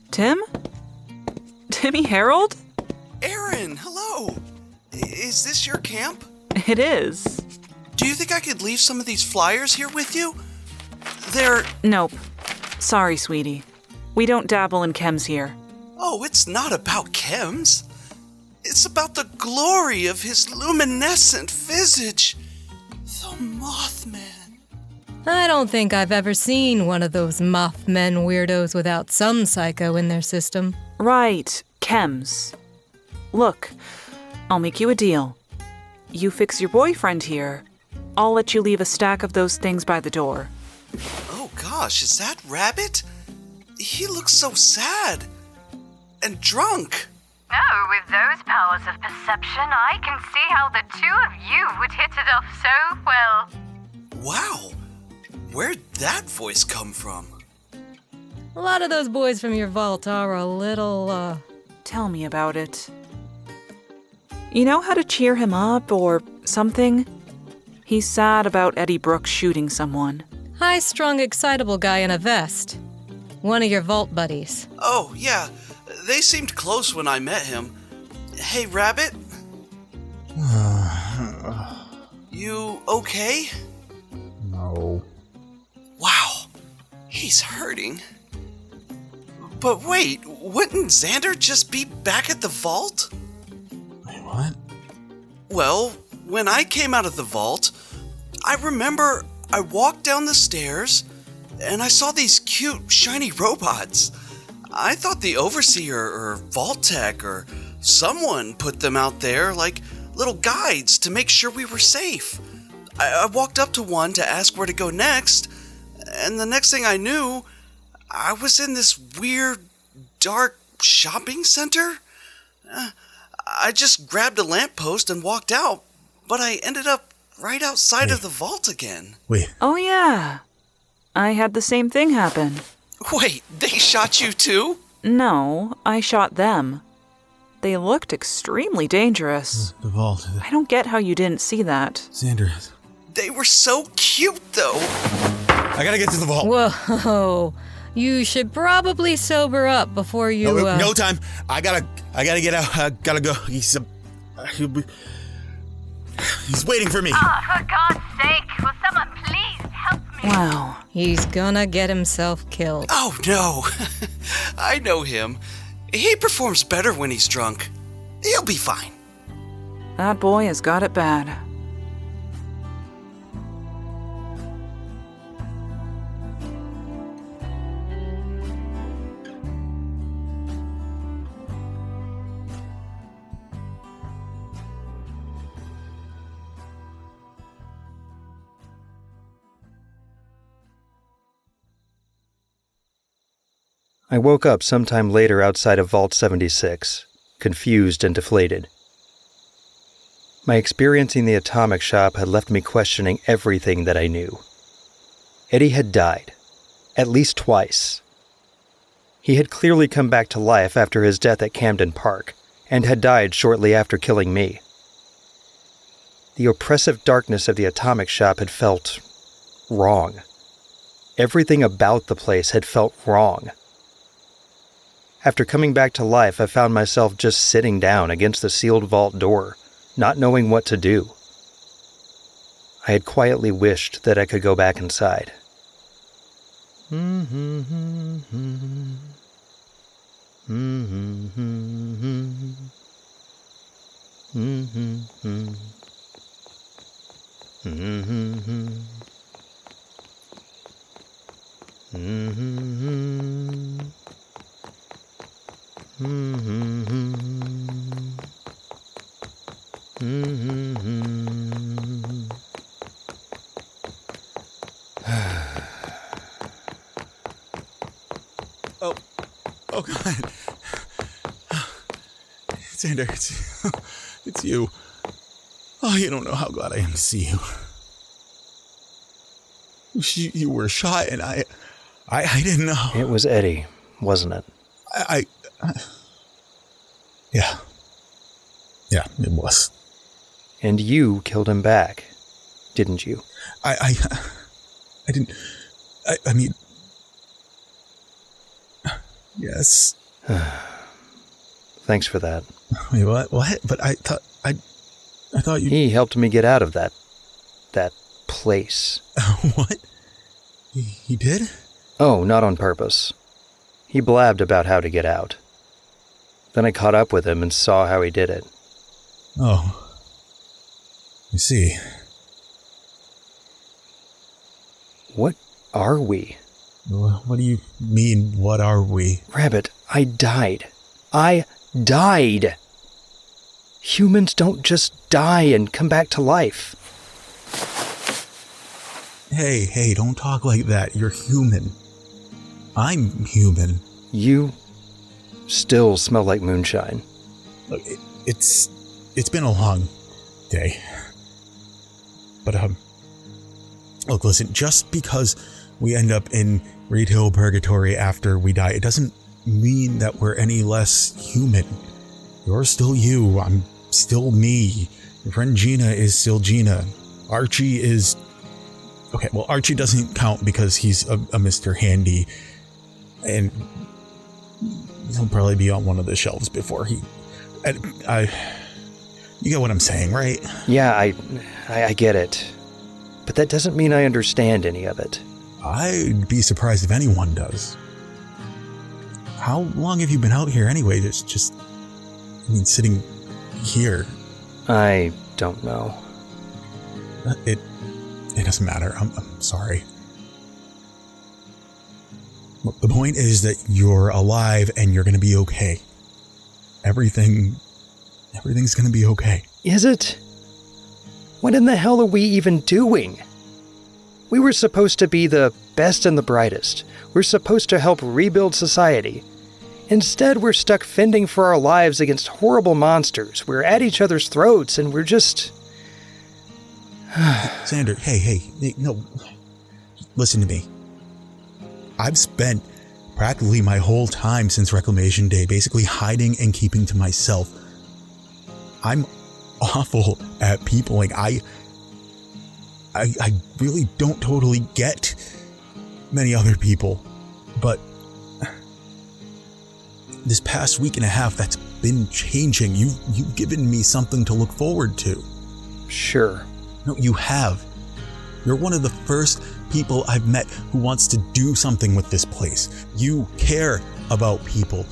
Tim? Timmy Harold? Aaron, hello. Is this your camp? It is. Do you think I could leave some of these flyers here with you? They're... Nope. Sorry, sweetie. We don't dabble in chems here. Oh, it's not about chems. It's about the glory of his luminescent visage. The Mothman. I don't think I've ever seen one of those Mothman weirdos without some psycho in their system. Right, chems. Look, I'll make you a deal. You fix your boyfriend here, I'll let you leave a stack of those things by the door. Oh gosh, is that Rabbit? He looks so sad. And drunk. No, with those powers of perception, I can see how the two of you would hit it off so well. Wow. Where'd that voice come from? A lot of those boys from your vault are a little, Tell me about it. You know how to cheer him up or something? He's sad about Eddie Brooks shooting someone. high-strung, excitable guy in a vest. One of your vault buddies. Oh, yeah. They seemed close when I met him. Hey, Rabbit? You okay? No. Wow. He's hurting. But wait, wouldn't Xander just be back at the vault? Wait, what? Well, when I came out of the vault, I remember I walked down the stairs and I saw these cute, shiny robots. I thought the overseer or vault tech or someone put them out there like little guides to make sure we were safe. I walked up to one to ask where to go next, and the next thing I knew, I was in this weird, dark shopping center. I just grabbed a lamppost and walked out, but I ended up right outside of the vault again. Wait. Oh, yeah. I had the same thing happen. Wait, they shot you too? No, I shot them. They looked extremely dangerous. The vault. I don't get how you didn't see that. Xander. They were so cute, though. I gotta get to the vault. Whoa. You should probably sober up before you, No time. I gotta get out. I gotta go. He's waiting for me. Oh, for God's sake, will someone please help me? Wow. He's gonna get himself killed. Oh, no. I know him. He performs better when he's drunk. He'll be fine. That boy has got it bad. I woke up sometime later outside of Vault 76, confused and deflated. My experience in the atomic shop had left me questioning everything that I knew. Eddie had died, at least twice. He had clearly come back to life after his death at Camden Park, and had died shortly after killing me. The oppressive darkness of the atomic shop had felt wrong. Everything about the place had felt wrong. After coming back to life, I found myself just sitting down against the sealed vault door, not knowing what to do. I had quietly wished that I could go back inside. Oh God. Xander, it's you. Oh, you don't know how glad I am to see you. You were shot and I didn't know. It was Eddie, wasn't it? Yeah. Yeah, it was. And you killed him back, didn't you? I didn't. I mean. Yes. Thanks for that. Wait, what? What? But I thought you. He helped me get out of that place. What? He did? Oh, not on purpose. He blabbed about how to get out. Then I caught up with him and saw how he did it. Oh. I see. What are we? What do you mean, what are we? Rabbit, I died. I died! Humans don't just die and come back to life. Hey, don't talk like that. You're human. I'm human. You still smell like moonshine. Look, it's been a long day. But, look, listen, just because we end up in retail purgatory after we die, it doesn't mean that we're any less human. You're still you. I'm still me. Your friend Gina is still Gina. Archie is... Okay, well, Archie doesn't count because he's a Mr. Handy. And he'll probably be on one of the shelves before he... You get what I'm saying, right? Yeah, I get it. But that doesn't mean I understand any of it. I'd be surprised if anyone does. How long have you been out here anyway? Sitting here. I don't know. It doesn't matter. I'm sorry. Look, the point is that you're alive and you're going to be okay. Everything's going to be okay. Is it? What in the hell are we even doing? We were supposed to be the best and the brightest. We're supposed to help rebuild society. Instead, we're stuck fending for our lives against horrible monsters. We're at each other's throats, and we're just... Xander, hey, no. Listen to me. I've spent practically my whole time since Reclamation Day basically hiding and keeping to myself. I'm awful at peopling. I really don't totally get many other people, but this past week and a half, that's been changing. You've given me something to look forward to. Sure. No, you have. You're one of the first people I've met who wants to do something with this place. You care about people.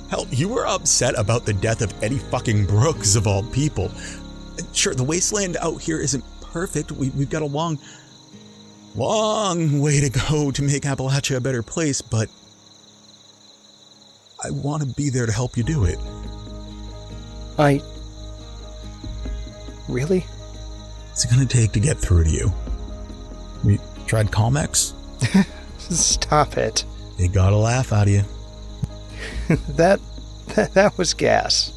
Hell, you were upset about the death of Eddie fucking Brooks, of all people. Sure, the wasteland out here isn't perfect. We've got a long way to go to make Appalachia a better place, but I want to be there to help you do it. Really? What's it going to take to get through to you? We tried Calmex? Stop it. It got a laugh out of you. That was gas.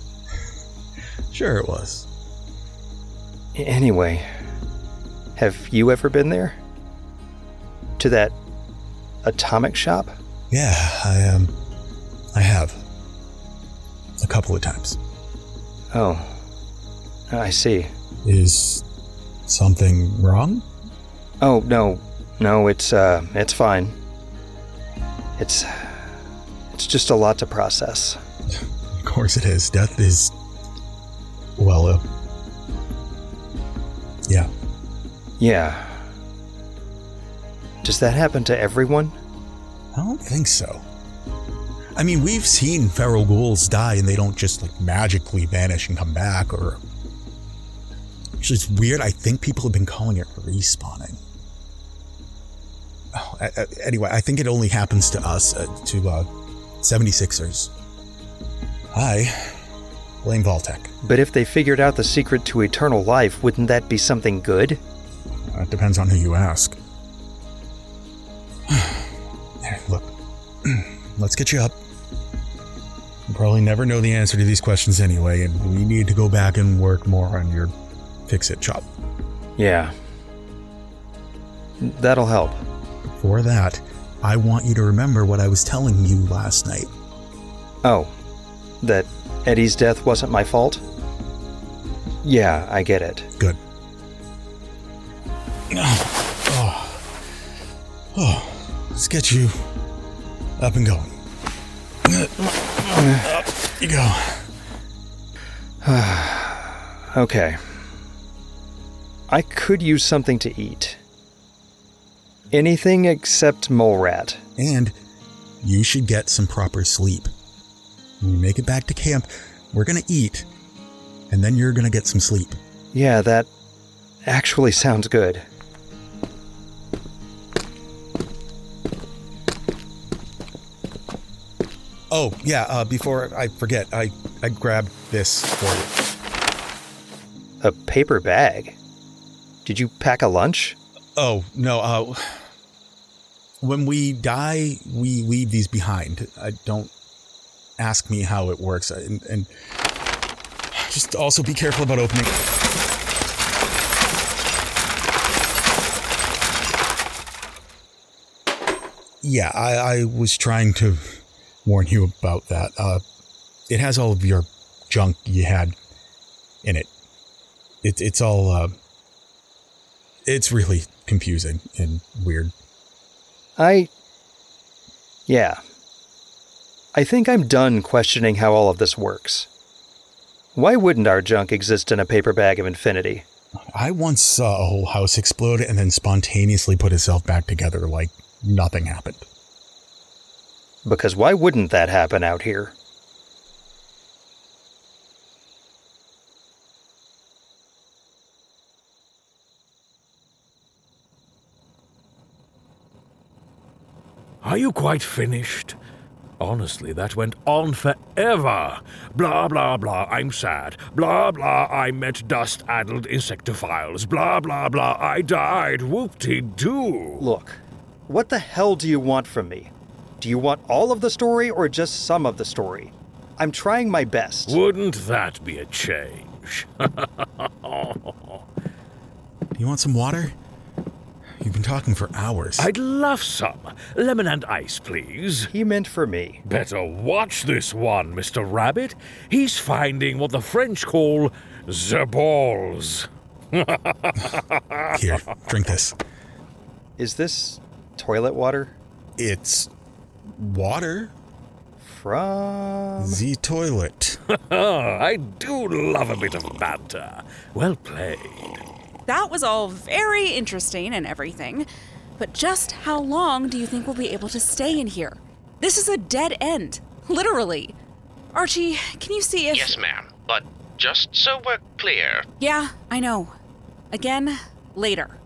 Sure it was. Anyway, have you ever been there? To that atomic shop? Yeah, I have. A couple of times. Oh, I see. Is something wrong? Oh, no, it's fine. It's just a lot to process. Of course it is. Death is, well, yeah. Yeah. Does that happen to everyone? I don't think so. I mean, we've seen feral ghouls die and they don't just magically vanish and come back, or... Actually, it's weird. I think people have been calling it respawning. Oh, anyway, I think it only happens to us, to 76ers. I blame Vaultec. But if they figured out the secret to eternal life, wouldn't that be something good? It depends on who you ask. Look, let's get you up. You'll probably never know the answer to these questions anyway, and we need to go back and work more on your fix-it job. Yeah. That'll help. For that, I want you to remember what I was telling you last night. Oh, that Eddie's death wasn't my fault? Yeah, I get it. Good. Let's get you up and going. Up you go. Okay. I could use something to eat. Anything except mole rat. And you should get some proper sleep. When we make it back to camp, we're gonna eat, and then you're gonna get some sleep. Yeah, that actually sounds good. Oh, yeah, before I forget, I grabbed this for you. A paper bag? Did you pack a lunch? Oh, no, when we die, we leave these behind. Don't ask me how it works, and just also be careful about opening. Yeah, I was trying to warn you about that. It has all of your junk you had in it. It's all, it's really confusing and weird. Yeah. I think I'm done questioning how all of this works. Why wouldn't our junk exist in a paper bag of infinity? I once saw a whole house explode and then spontaneously put itself back together like nothing happened. Because why wouldn't that happen out here? Are you quite finished? Honestly, that went on forever. Blah, blah, blah, I'm sad. Blah, blah, I met dust-addled insectophiles. Blah, blah, blah, I died. Whoop-de-doo. Look, what the hell do you want from me? Do you want all of the story or just some of the story? I'm trying my best. Wouldn't that be a change? Do you want some water? You've been talking for hours. I'd love some. Lemon and ice, please. He meant for me. Better watch this one, Mr. Rabbit. He's finding what the French call the balls. Here, drink this. Is this toilet water? It's water from the toilet. I do love a bit of banter. Well played. That was all very interesting and everything, but just how long do you think we'll be able to stay in here? This is a dead end, literally. Archie, can you see if... Yes, ma'am, but just so we're clear... Yeah, I know. Again, later.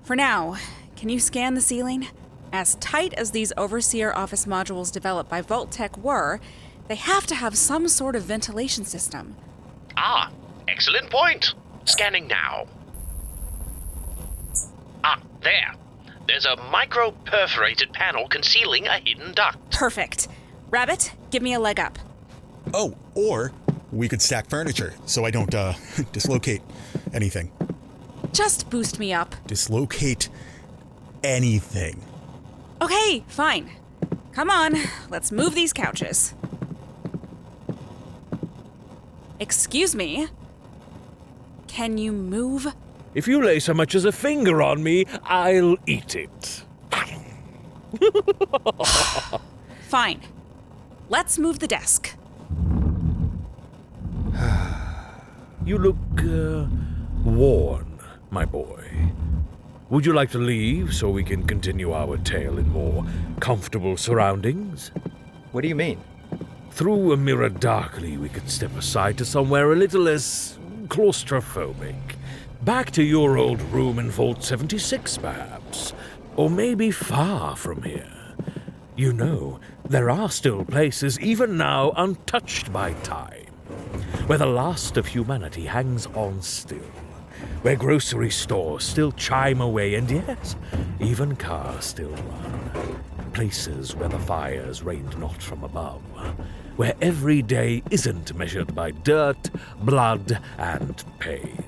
For now, can you scan the ceiling? As tight as these Overseer office modules developed by Vault Tech were, they have to have some sort of ventilation system. Ah, excellent point. Scanning now. Ah, there. There's a micro-perforated panel concealing a hidden duct. Perfect. Rabbit, give me a leg up. Oh, or we could stack furniture so I don't, dislocate anything. Just boost me up. Dislocate anything. Okay, fine. Come on, let's move these couches. Excuse me? Can you move? If you lay so much as a finger on me, I'll eat it. Fine. Let's move the desk. You look, worn, my boy. Would you like to leave so we can continue our tale in more comfortable surroundings? What do you mean? Through a mirror darkly, we could step aside to somewhere a little less claustrophobic. Back to your old room in Vault 76, perhaps. Or maybe far from here. You know, there are still places, even now, untouched by time, where the last of humanity hangs on still, where grocery stores still chime away, and yes, even cars still run. Places where the fires rained not from above, where every day isn't measured by dirt, blood, and pain.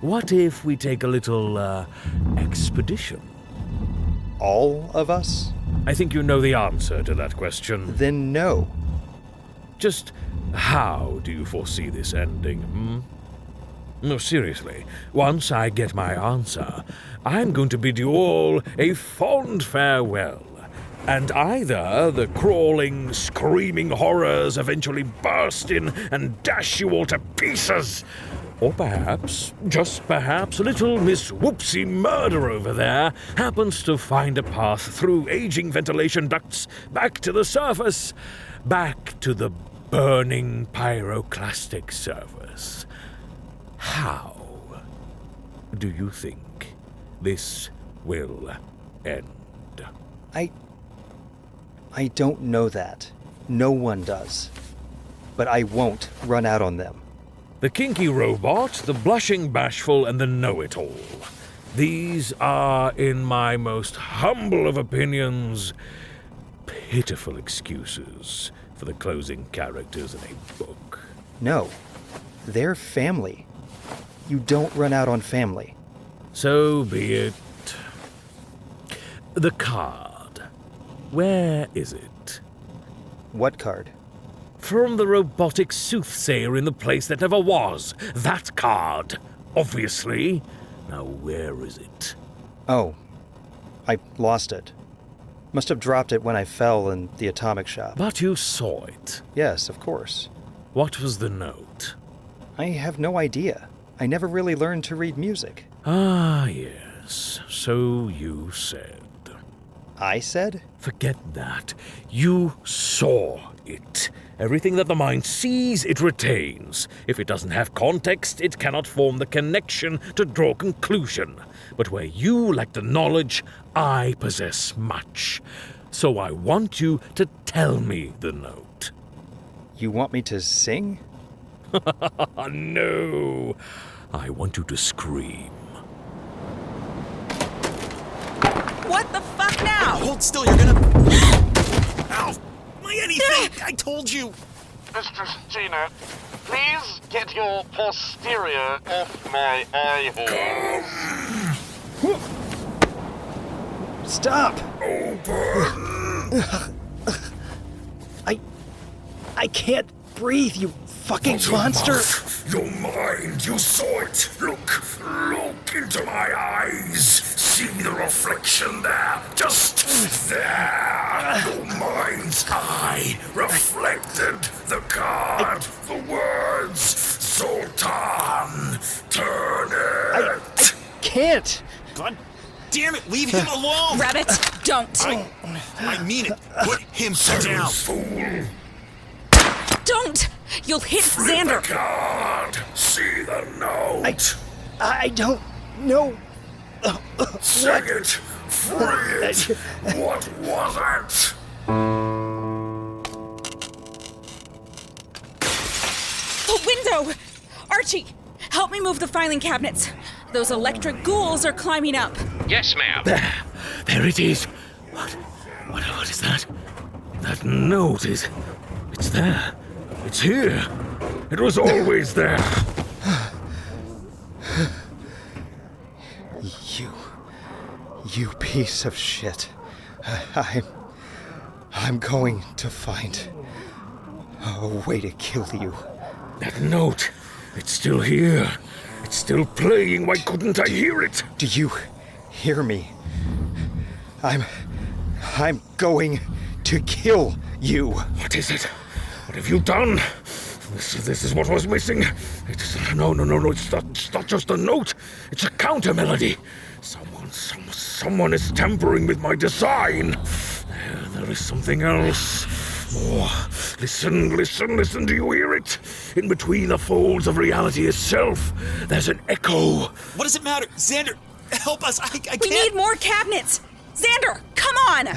What if we take a little, expedition? All of us? I think you know the answer to that question. Then no. Just how do you foresee this ending, No, seriously, once I get my answer, I'm going to bid you all a fond farewell. And either the crawling, screaming horrors eventually burst in and dash you all to pieces, or perhaps, just perhaps, little Miss Whoopsie Murder over there happens to find a path through aging ventilation ducts back to the surface, back to the burning pyroclastic surface. How do you think this will end? I don't know that. No one does. But I won't run out on them. The kinky robot, the blushing bashful, and the know-it-all. These are, in my most humble of opinions, pitiful excuses for the closing characters in a book. No, they're family. You don't run out on family. So be it. The card. Where is it? What card? From the robotic soothsayer in the place that never was. That card. Obviously. Now where is it? Oh, I lost it. Must have dropped it when I fell in the atomic shop. But you saw it. Yes, of course. What was the note? I have no idea. I never really learned to read music. Ah, yes. So you said. I said? Forget that. You saw it. Everything that the mind sees, it retains. If it doesn't have context, it cannot form the connection to draw conclusion. But where you lack the knowledge, I possess much. So I want you to tell me the note. You want me to sing? No. I want you to scream. What the fuck now? Hold still, you're gonna... Ow! My anything! I told you! Mistress Gina, please get your posterior off my eye hole. Stop! I can't breathe, you fucking monster! Your mind, you saw it. Look into my eyes. See the reflection there, just there. Your mind's eye reflected the card, the words, Sultan, turn it. I can't. God damn it, leave him alone! Rabbit, don't. I mean it. Put him down. Fool. Don't! You'll hit Flip Xander! the card. See the note. I don't know. Sing it. Free it. What was it? The window! Archie, help me move the filing cabinets. Those electric ghouls are climbing up. Yes, ma'am. There it is. What is that? That note is... It's there. It's here. It was always there. You piece of shit. I'm going to find a way to kill you. That note, it's still here. It's still playing. Why couldn't I hear it? Do you hear me? I'm going to kill you. What is it? What have you done? This is what was missing. No, it's not just a note. It's a counter melody. Someone is tampering with my design. There is something else. Oh, listen, do you hear it? In between the folds of reality itself, there's an echo. What does it matter? Xander, help us, I can't... We need more cabinets! Xander, come on!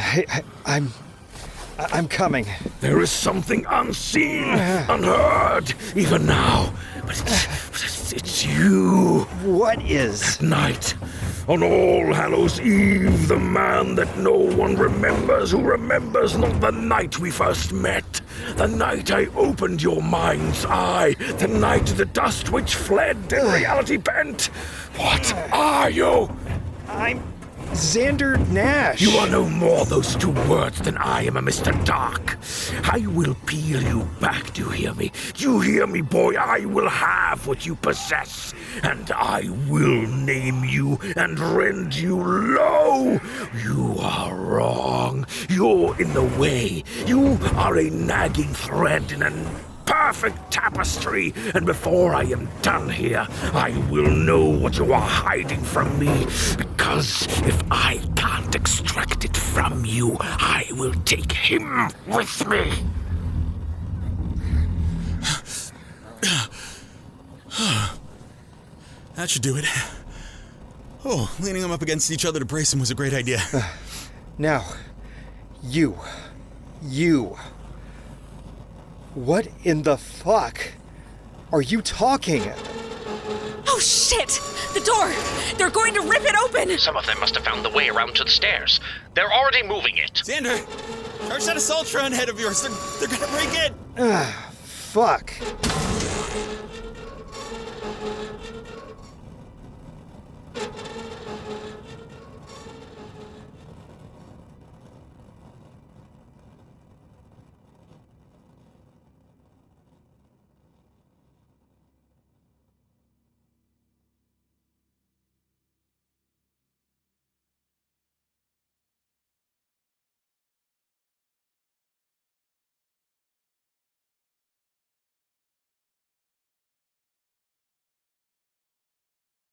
I'm coming. There is something unseen, unheard, even now. But it's you. What is? That night, on All Hallows Eve, the man that no one remembers, who remembers not the night we first met, the night I opened your mind's eye, the night the dust which fled and reality bent. What are you? I'm Xander Nash. You are no more those two words than I am a Mr. Dark. I will peel you back, do you hear me? Do you hear me, boy? I will have what you possess, and I will name you and rend you low. You are wrong. You're in the way. You are a nagging thread in a perfect tapestry, and before I am done here, I will know what you are hiding from me, because if I can't extract it from you, I will take him with me. That should do it. Oh, leaning them up against each other to brace them was a great idea. Now, you What in the fuck are you talking? Oh shit! The door! They're going to rip it open! Some of them must have found the way around to the stairs. They're already moving it. Xander! Charge that assault run head of yours. They're gonna break in! Ah, fuck.